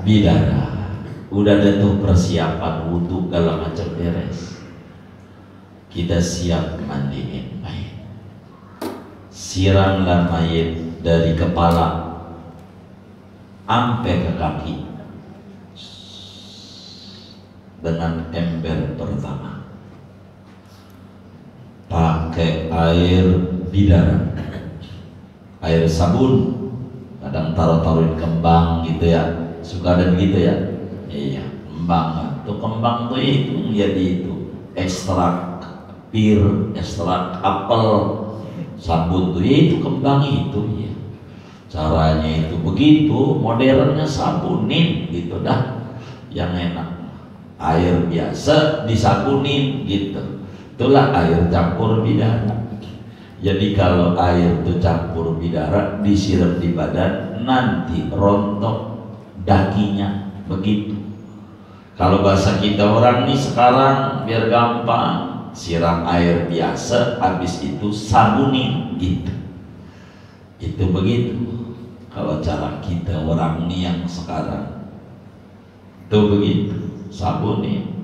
bidara. Udah ada tuh persiapan wudhu segala macam beres. Kita siap mandiin mayit. Siramlah mayit dari kepala sampai ke kaki dengan ember pertama. Pakai air bidara, air sabun. Kadang taruh-taruhin kembang gitu ya, suka ada begitu ya. Iya, kembang tuh, kembang tuh itu jadi itu ekstrak pir, ekstrak apel, sabun tuh itu kembang itu ya. Caranya itu begitu, modernnya sabunin gitu dah. Yang enak air biasa disabunin gitu. Itulah air campur bidara. Jadi kalau air itu campur bidara disiram di badan, nanti rontok dakinya begitu. Kalau bahasa kita orang nih sekarang biar gampang, siram air biasa, habis itu sabunin gitu. Itu begitu. Kalau cara kita orang nih yang sekarang itu begitu, sabunin.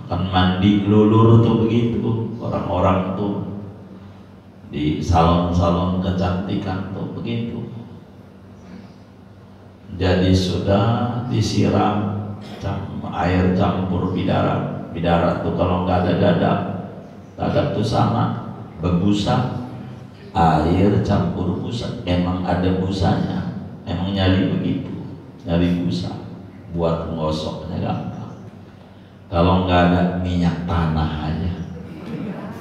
Kan mandi lulur tuh begitu, orang-orang tuh di salon-salon kecantikan tuh begitu. Jadi sudah disiram air campur bidara. Bidara tuh kalau nggak ada dadap tuh sama bebusa. Air campur busa, emang ada busanya, emang nyari begitu, nyari busa buat ngosoknya gampang. Kalau nggak ada minyak tanah aja.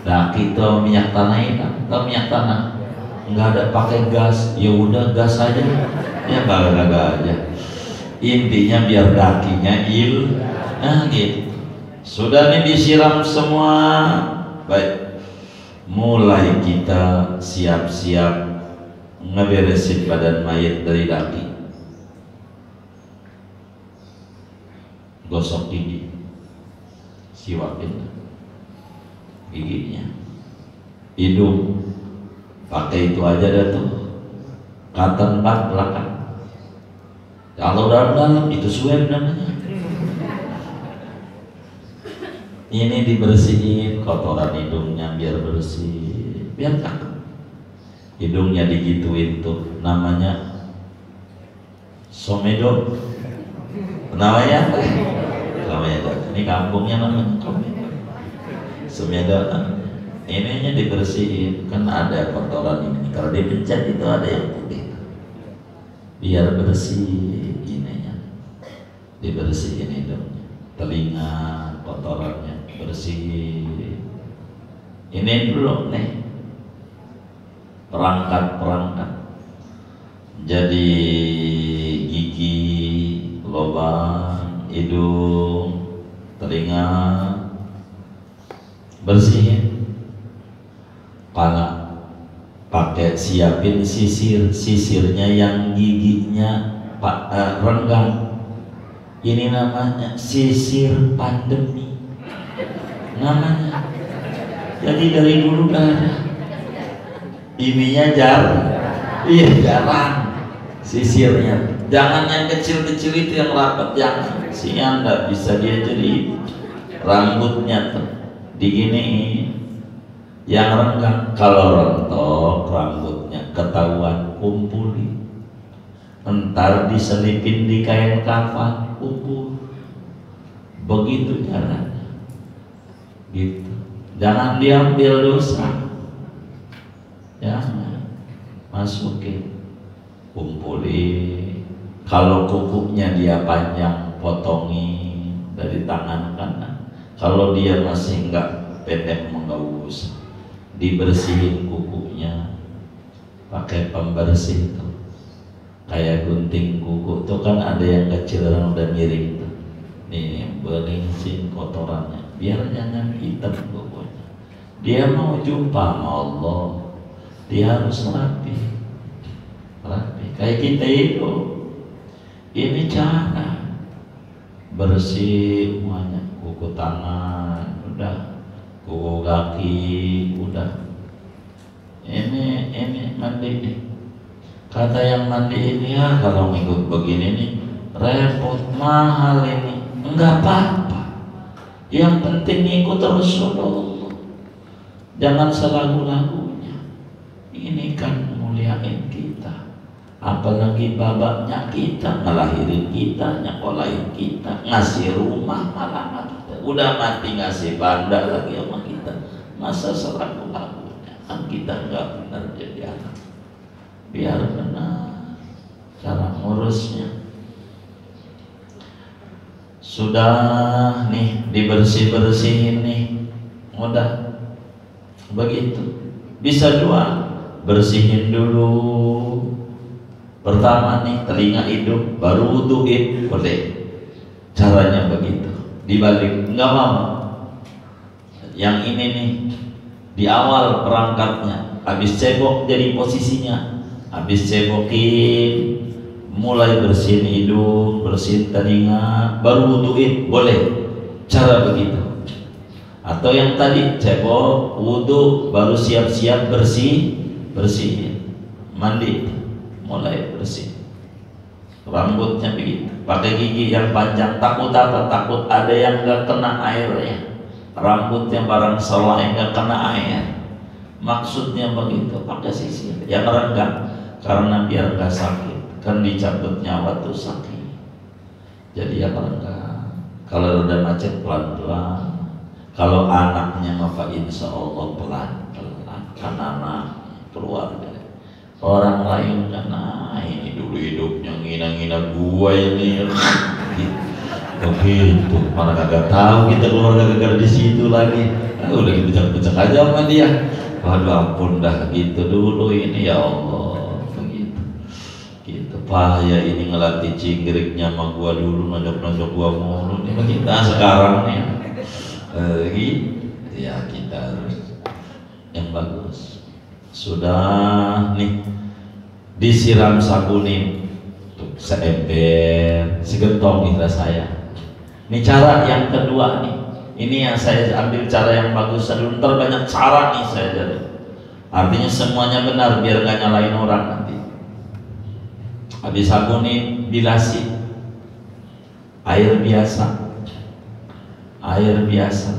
Nah kita minyak tanah itu, tahu minyak tanah? Nggak ada pakai gas, ya udah gas aja, ya baga-baga aja. Intinya biar dakinya gitu. Sudah nih disiram semua, baik. Mulai kita siap-siap ngeberesin badan mayat dari daki. Gosok gigi, siwakin giginya, hidung, pakai itu aja dah tuh, cotton bud belakang. Kalau dalam itu swab namanya. Ini dibersihin kotoran hidungnya biar bersih, biar cakep. Hidungnya digituin tuh, namanya somedo. Namanya ini kampungnya namanya somedo. Ininya dibersihin, kan ada kotoran ini. Kalau dipencet itu ada yang putih, biar bersih. Ininya dibersihin hidungnya, telinga kotorannya bersih. Ini dulu nih perangkat-perangkat. Jadi gigi, lubang, hidung, telinga bersihin. Pala pakai siapin sisirnya yang giginya renggang. Ini namanya sisir pandemi namanya. Jadi dari dulu udah ada. Ininya jarang sisirnya. Jangan yang kecil-kecil itu yang rapat, yang siang nggak bisa dia jadi rambutnya tuh diginiin. Yang renggang, kalau rontok rambutnya ketahuan, kumpulin. Entar diselipin di kain kafan, kubur. Begitu caranya. gitu. Jangan diambil dosa, jangan masukin, kumpulin. Kalau kukunya dia panjang, potongin dari tangan kanan. Kalau dia masih enggak pendek, enggak usah, dibersihin kukunya pakai pembersih tuh. Kayak gunting kuku tuh kan ada yang kecil yang udah miring tuh. Nih bersihin kotorannya biar jangan hitam kukunya. Dia mau jumpa sama Allah, dia harus rapi. Kayak kita itu, ini cara bersih semuanya, kuku tangan udah, kuku kaki udah. Ini mandi nih. Kata yang mandi ini, ya kalau ngikut begini nih repot, mahal ini. Enggak apa-apa, yang penting ngikut Rasulullah, jangan seragu-ragunya. Ini kan muliain kita, apalagi babaknya kita, ngelahirin kita, nyekolahin kita, ngasih rumah malah kita. Udah mati ngasih banda lagi sama kita, masa seragu-ragunya. Kan kita enggak benar jadi anak. Biar benar cara ngurusnya. Sudah nih dibersih-bersihin nih, udah begitu. Bisa dua, bersihin dulu. Pertama nih telinga hidung, baru wuduin, boleh. Caranya begitu. Dibalik, enggak mau. Yang ini nih di awal perangkatnya, habis cebok jadi posisinya. Habis cebokin, mulai bersihin hidung, bersihin telinga, baru wuduin, boleh. Cara begitu. Atau yang tadi cebok, wudu, baru siap-siap bersihin, mandi, mulai bersih. Rambutnya begitu, pakai gigi yang panjang. Takut apa? Takut ada yang nggak kena airnya. Rambutnya barang salah yang nggak kena air. Maksudnya begitu, pakai sisir yang renggang, karena biar nggak sakit. Kan dicabut nyawa tuh sakit. Jadi yang renggang. Kalau udah macet pelan-pelan. Kalau anaknya maka insya Allah pelan-pelan. Karena anak keluarga. Orang lain karena ini dulu hidupnya ngina-ngina gua ini. Begitu, mana kagak tahu kita keluarga gara di situ lagi. Udah dibecek-becek aja sama dia. Waduh ampun dah gitu dulu ini, ya Allah. Begitu. Gitu. Bahaya ini ngelatih cinggriknya sama gua dulu, nonjok-nonjok gua mulu. Ini kita sekarang nih. Ya kita harus yang bagus. Sudah nih disiram sabunin seember, segentong nih saya. Ini cara yang kedua nih. Ini yang saya ambil cara yang bagus. Ntar banyak cara nih saya jadi. Artinya semuanya benar biar nggak nyalain orang nanti. Habis sabunin, bilasi. Air biasa. Air biasa.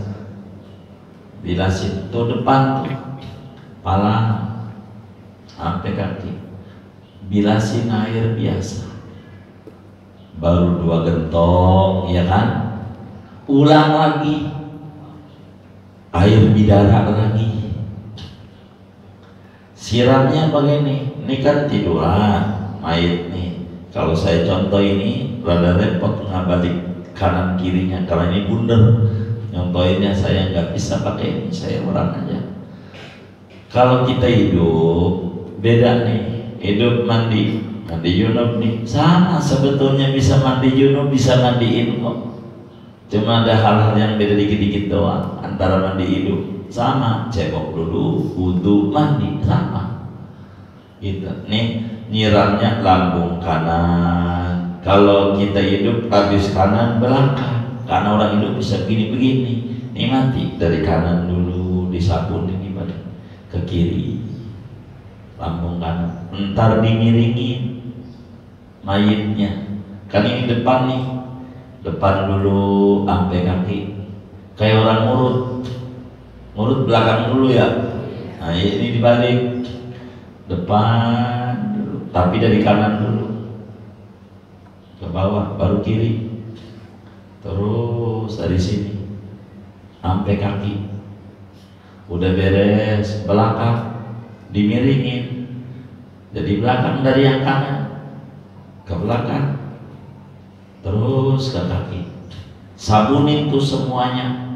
Bilasi tuh depan tuh. Pala sampai kaki. Bilasin air biasa. Baru 2 gentong, ya kan? Ulang lagi, air bidara lagi. Siramnya begini, ini kan tiduran, mayat nih. Kalau saya contoh ini, rada repot ngabalik kanan kirinya, karena ini bundar. Nyontohinnya saya nggak bisa pakai ini, saya orang aja. Kalau kita hidup, beda nih, hidup mandi junub nih, sama sebetulnya, bisa mandi junub, bisa mandiin kok. Cuma ada hal-hal yang beda dikit-dikit doang antara mandi hidup. Sama, cebok dulu, wudu, mandi, sama. Gitu. Nih nyiramnya lambung kanan. Kalau kita hidup habis kanan belakang. Karena orang hidup bisa begini-begini. Nih mati dari kanan dulu, disabunin ibadah ke kiri. Lambung kanan. Ntar dimiringin mayitnya. Kan ini depan nih. Depan dulu sampai kaki. Kayak orang ngurut belakang dulu ya. Nah ini dibalik, depan dulu, tapi dari kanan dulu ke bawah, baru kiri, terus dari sini sampai kaki. Udah beres belakang dimiringin, jadi belakang dari yang kanan ke belakang terus ke kaki. Sabunin tuh semuanya.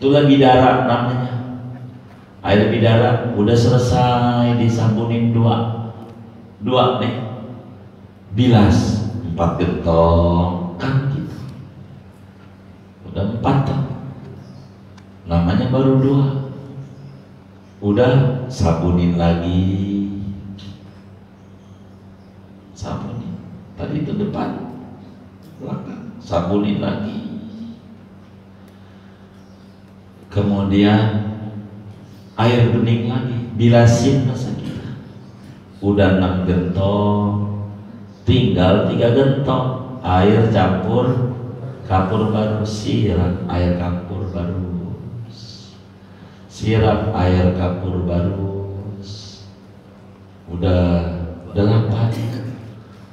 Itulah bidara namanya. Air bidara udah selesai disabunin dua nih, bilas 4 gentong kan gitu. Udah 4 tuh, namanya baru 2. Udah sabunin lagi, sabunin. Tadi itu depan, belakang, sabunin lagi. Kemudian air bening lagi, bilasin masa kita. Udah 6 gentong, tinggal 3 gentong. Air campur kapur baru, siram air kapur baru, siram air kapur baru. Udah 8,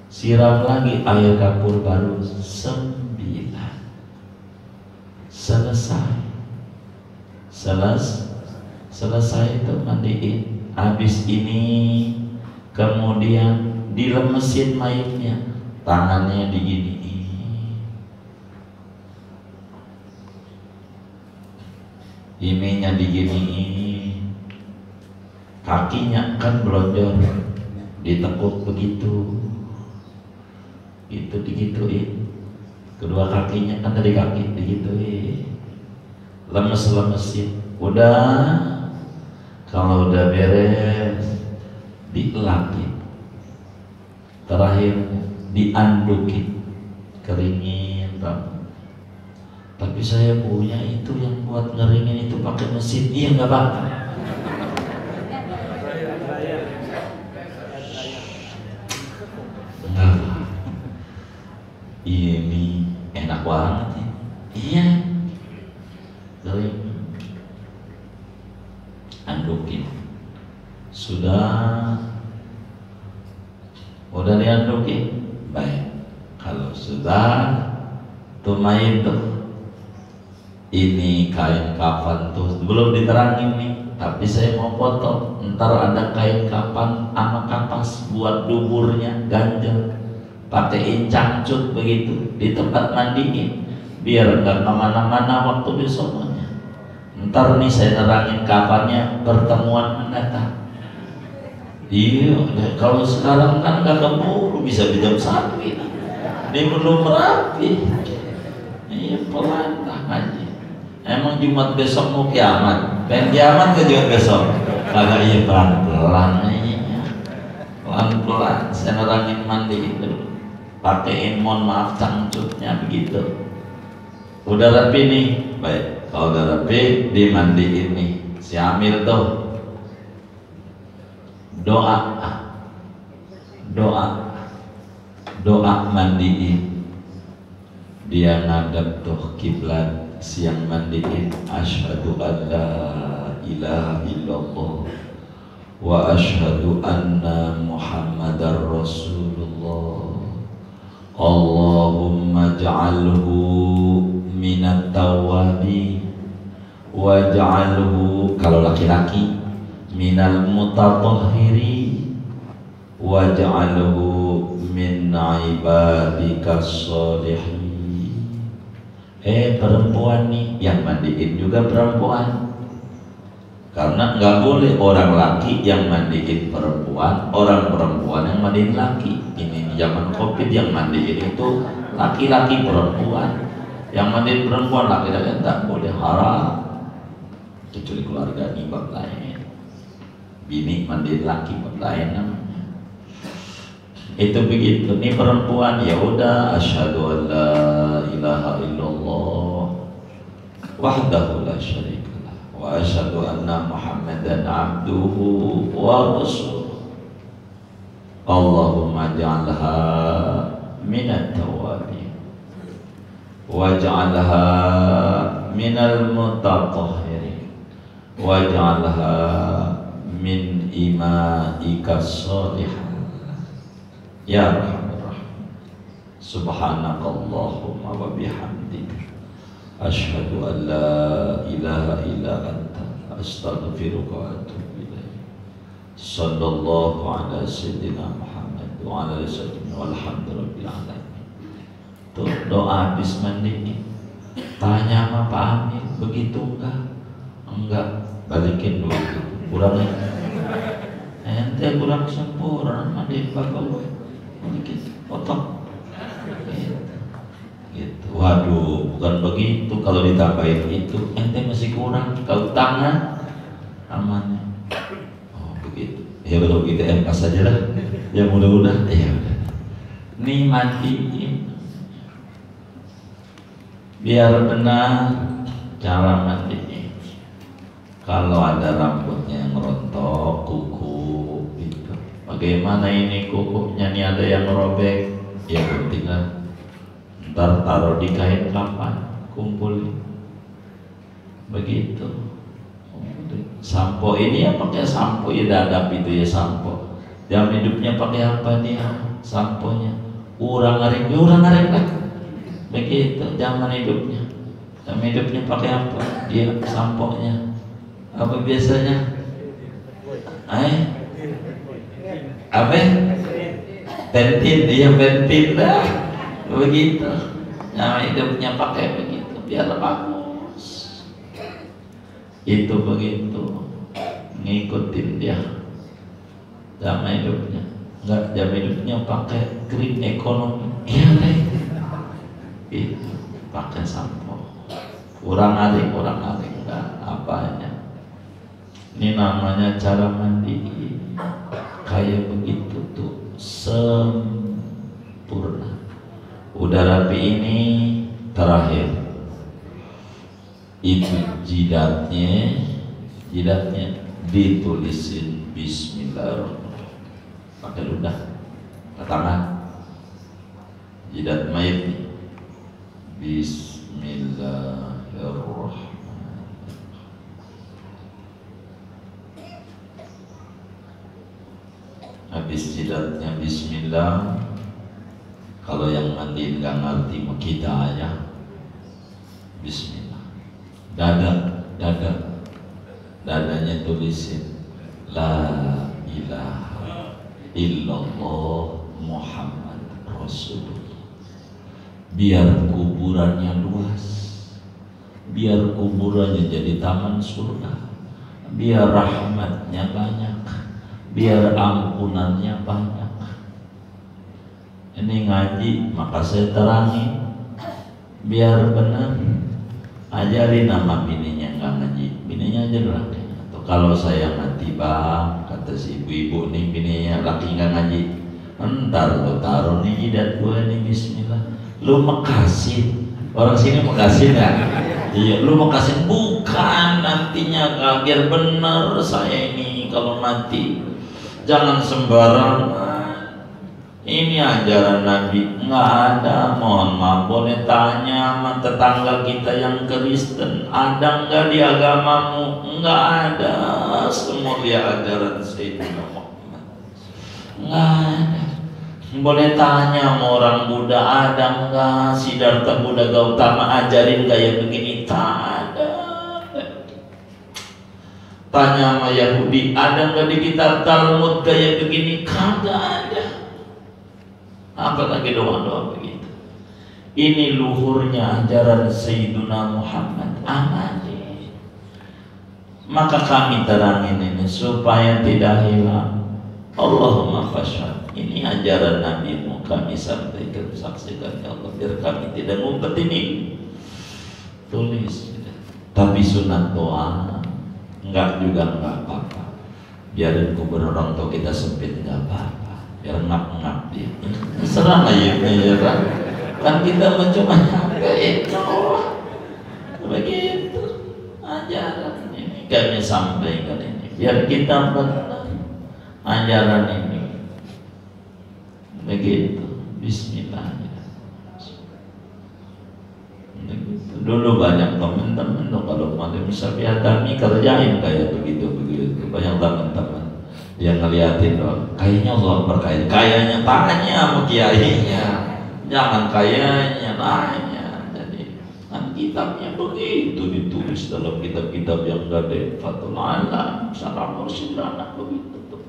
siram lagi air kapur baru 9. Selesai itu mandiin. Habis ini kemudian dilemesin mayatnya, tangannya diginiin, ininya diginiin, kakinya kan belonjor, ditekuk begitu, itu digituin. Kedua kakinya kan dari kaki digituin, lemesin. Udah, kalau udah beres dielakin, terakhir diandukin, keringin rambut. Tapi saya punya itu yang buat ngeringin itu pakai mesin. Iya nggak apa-apa. Ini enak banget ya. Iya, kering, andukin. Udah diandukin, baik. Kalau sudah tuh main tuh, ini kain kafan tuh belum diterangin nih, tapi saya mau foto. Ntar ada kain kafan sama kapas buat duburnya, ganjel, pakein cangcut begitu di tempat mandiin, biar nggak kemana-mana waktu besoknya. Ntar nih saya nerangin kafannya pertemuan mendatang. Iya, kalau sekarang kan nggak keburu, bisa jam 1 ini. Dia belum rapi. Iya, pelan aja. Emang Jumat besok mau kiamat? Pengen kiamat ke Jumat besok? Kagak, iya pelan-pelan aja. Pelan-pelan. Saya nerangin mandi itu, pakein mohon maaf cangcutnya begitu. Udah rapi nih, baik. Kalau udah rapi, dimandiin nih. Si hamil tuh doa mandiin. Dia ngadep tuh kiblat, siang mandiin. Asyhadu an la ilaha illallah wa asyhadu anna muhammadar rasulullah. Allahumma ja'alhu minat tawabi waj'alhu, kalau laki-laki, minal mutatahhiri waj'alhu min ibadika sholihin. Perempuan nih yang mandiin juga perempuan, karena nggak boleh orang laki yang mandiin perempuan, orang perempuan yang mandiin laki. Ini zaman COVID yang mandiin itu laki-laki perempuan, yang mandiin perempuan laki-laki tak boleh, haram. Kecuali keluarga ini bab lain, bini mandiin laki bab lain namanya. Itu begitu. Ini perempuan, ya udah, asyhadu an la ilaha illallah wahdahu la syarikalah wa asyhadu anna muhammadan abduhu wa rasuluh. Allahumma ja'alha minat tawabin waj'alha minal mutatahhirin waj'alha min imaika sholihan ya Rahman Rahim. Subhanakallahumma wa bihamdika Asyhadu an la ilaha illa anta astaghfiruka wa atubu ilaik. Sallallahu ala sayyidina Muhammad wa ala alihi walhamdulillahirabbil alamin. Tuh doa habis mandi nih. Tanya sama Pak Amin, begitu enggak? Enggak, balikin dulu. Kurang ente kurang sempurna mandi bapak gue. Balikin, potong. Gitu. Waduh, bukan begitu. Kalau ditambahin itu, ente masih kurang. Kalau tangan aman. Oh begitu. Ya kalau gitu pas saja lah. Ya mudah-mudahan. Ya udah. Nih mandiin. Biar benar cara mandinya. Kalau ada rambutnya yang rontok, kuku gitu. Bagaimana ini kukunya nih ada yang robek? Ya pentinglah. Ntar taruh di kain kapan, kumpulin. Begitu. Sampo ini ya pakai sampo ya dadap itu ya sampo. Jam hidupnya pakai apa dia? Samponya. Urang aring lah. Begitu zaman hidupnya. Zaman hidupnya pakai apa? Dia samponya. Apa biasanya? Apa? Pentin, dia pentin dah. Begitu. Zaman hidupnya pakai begitu biar bagus. Itu begitu. Ngikutin dia. Zaman hidupnya. Enggak, zaman hidupnya pakai krim ekonomi. Iya deh. Itu pakai sampo, kurang aling enggak apanya. Ini namanya cara mandi kayak begitu tuh sempurna. Udah rapi ini terakhir itu jidatnya ditulisin Bismillahirrahmanirrahim pakai ludah ke tangan jidat mayat nih. Bismillahirrahmanirrahim. Habis jidatnya Bismillah. Kalau yang mandi nggak ngerti mah kita aja Bismillah. Dadanya tulisin La ilaha illallah Muhammad Rasulullah. Biar kuburannya luas, biar kuburannya jadi taman surga, biar rahmatnya banyak, biar ampunannya banyak. Ini ngaji maka saya terangi biar benar. Ajarin nama bininya nggak ngaji, bininya aja lah. Atau kalau saya mati bang, kata si ibu-ibu nih bininya laki nggak ngaji, entar lo taruh nih jidat gua nih Bismillah. Lu mekasin, orang sini mekasin ya? Iya, lu mekasin bukan nantinya biar bener saya ini kalau mati. Jangan sembarangan. Ini ajaran Nabi nggak ada. Mohon maaf, boleh tanya sama tetangga kita yang Kristen, ada nggak di agamamu? Nggak ada. Semua dia ajaran Sayyidina Muhammad. Nggak ada. Boleh tanya sama orang Buddha, ada enggak Siddhartha Buddha Gautama ajarin kayak begini? Tak ada. Tanya sama Yahudi, ada enggak di kitab Talmud kayak begini? Kagak ada. Apalagi doa-doa begitu. Ini luhurnya ajaran Sayyidina Muhammad. Amali. Maka kami terangin ini supaya tidak hilang. Allahumma fashhad. Ini ajaran Nabi-Mu kami sampaikan, saksikan ya Allah, biar kami tidak ngumpet ini. Tulis. Tapi sunat doa enggak juga enggak apa-apa. Biarin kubur orang tua kita sempit enggak apa-apa. Biar ngap-ngap dia. Serah ayatnya ya kan. Kan kita cuma nyampe itu. Begitu ajaran ini kami sampaikan ini. Biar kita benar ajaran ini. Begitu. Bismillahirrahmanirrahim. Begitu. Dulu banyak teman-teman kalau malam Syafi'atami kerjain kayak begitu. Banyak teman-teman dia ngeliatin doang. Kayaknya Allah berkait. Kayaknya tanya sama kiainya. Jangan kayaknya tanya. Jadi kan kitabnya begitu ditulis dalam kitab-kitab yang gak ada. Fathul Alam, Syarah Mursyid anak begitu tuh.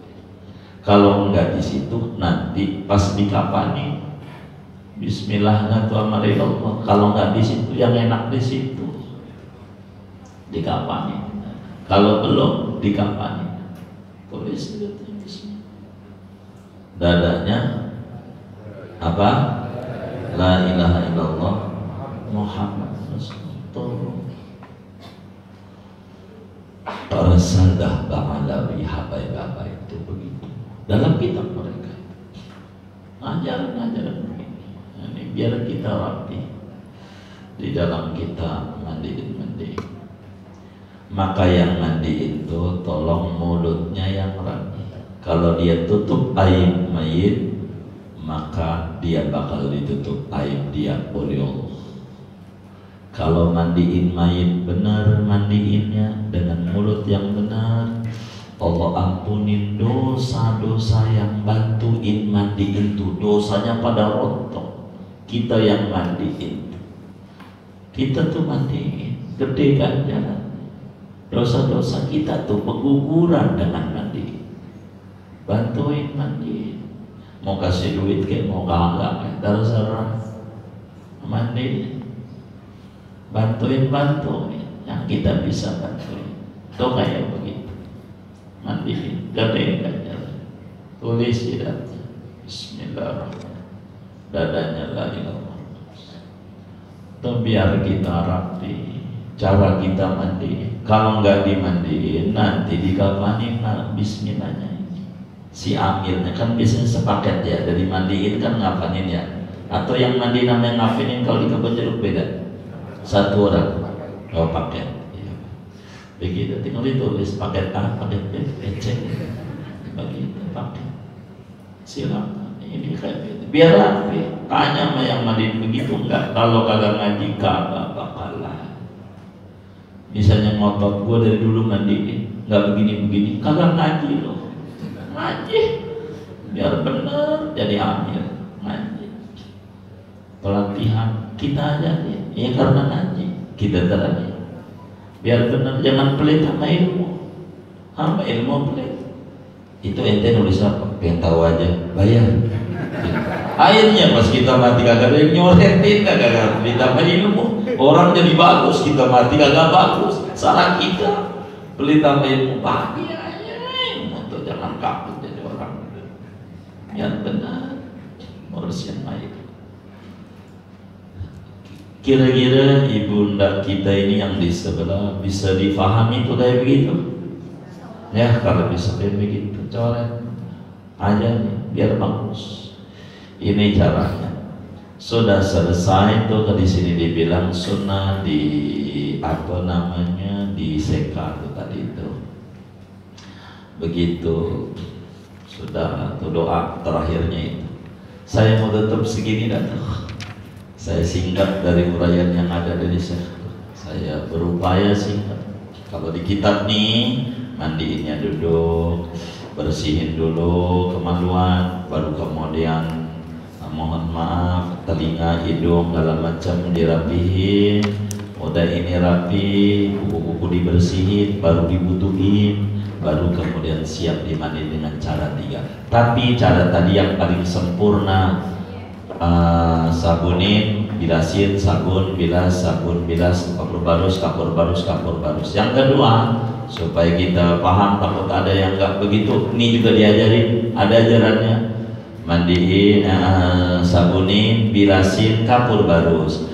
Kalau enggak di situ nanti pas dikapani Bismillah tu amari Allah. Kalau enggak di situ yang enak di situ dikapani. Kalau belum dikapani tulis Bismillah. Dadanya apa? La ilaha illallah Muhammad Rasulullah. Para sadah ba'alawi habai-habai itu begitu dalam kitab mereka. Ajaran-ajaran begini. Ini biar kita rapi di dalam kita mandiin. Maka yang mandi itu tolong mulutnya yang rapi. Kalau dia tutup aib mayit, maka dia bakal ditutup aib dia oleh Allah. Kalau mandiin mayit benar, mandiinnya dengan mulut yang benar, Allah ampunin dosa-dosa yang bantuin mandiin tuh dosanya pada rontok. Kita yang mandiin, kita tuh mandiin, gede kan jalan. Dosa-dosa kita tuh pengguguran dengan mandiin. Bantuin mandiin. Mau kasih duit kayak mau kagak, terserah. Mandiin. Bantuin yang kita bisa bantuin. Itu kayak begitu. Mandiin, gede kan. Tulis di dalamnya Bismillahirrahmanirrahim. Dadanya la ilaha. Itu biar kita rapi. Cara kita mandi. Kalau nggak dimandiin nanti dikapanin Bismillahnya. Si amilnya kan biasanya sepaket ya. Dari mandiin kan ngapanin ya. Atau yang mandi namanya ngapinin kalau di kebun jeruk beda. Satu orang, oh paket, ya. Begitu tinggal ditulis paket A, paket B, C, begitu paket. Silakan, ini kayak gitu. Biar rapi. Tanya sama yang mandi begitu enggak? Kalau kagak ngaji kagak bakalan. Misalnya ngotot gua dari dulu mandiin, nggak begini-begini, kagak ngaji loh. Ngaji, biar bener jadi amil ngaji. Pelatihan kita aja nih. Ya karena ngaji kita terani biar benar, jangan pelit sama ilmu. Hamba ilmu pelit itu ente nulis apa? Pengen tahu aja, bayar. Akhirnya pas kita mati kagak ada yang nyoretin, kagak ditambah ilmu. Orang jadi bagus, kita mati kagak bagus. Salah kita pelit sama ilmu. Pagi aja untuk jangan kabur jadi orang yang benar ngurusin mayit. Kira-kira ibunda kita ini yang di sebelah bisa difahami itu kayak begitu? Ya kalau bisa kayak begitu, coret aja nih, biar bagus. Ini caranya. Sudah selesai tuh di sini dibilang sunnah di apa namanya diseka tuh tadi itu. Begitu sudah tuh doa terakhirnya itu. Saya mau tutup segini dah tuh. Saya singkat dari uraian yang ada dari saya berupaya singkat. Kalau di kitab nih mandiinnya duduk, bersihin dulu kemaluan, baru kemudian mohon maaf telinga, hidung, segala macam dirapihin. Udah ini rapi, kuku-kuku dibersihin, baru dibutuhin, baru kemudian siap dimandi dengan cara 3. Tapi cara tadi yang paling sempurna, sabunin, bilasin, sabun, bilas, kapur barus. Yang kedua, supaya kita paham, takut ada yang nggak begitu, ini juga diajarin, ada ajarannya. Mandiin, sabunin, bilasin, kapur barus.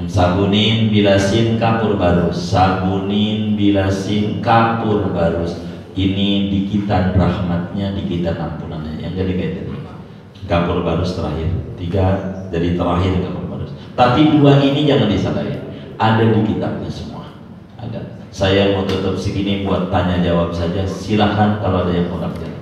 Sabunin, bilasin, kapur barus. Sabunin, bilasin, kapur barus. Ini dikitan rahmatnya, dikitan ampunannya. Yang jadi kayak tadi. Kapur barus terakhir, 3 jadi terakhir kapur barus. Tapi 2 ini jangan disalahin. Ada di kitabnya semua. Ada. Saya mau tutup segini buat tanya jawab saja. Silahkan kalau ada yang mau nanya.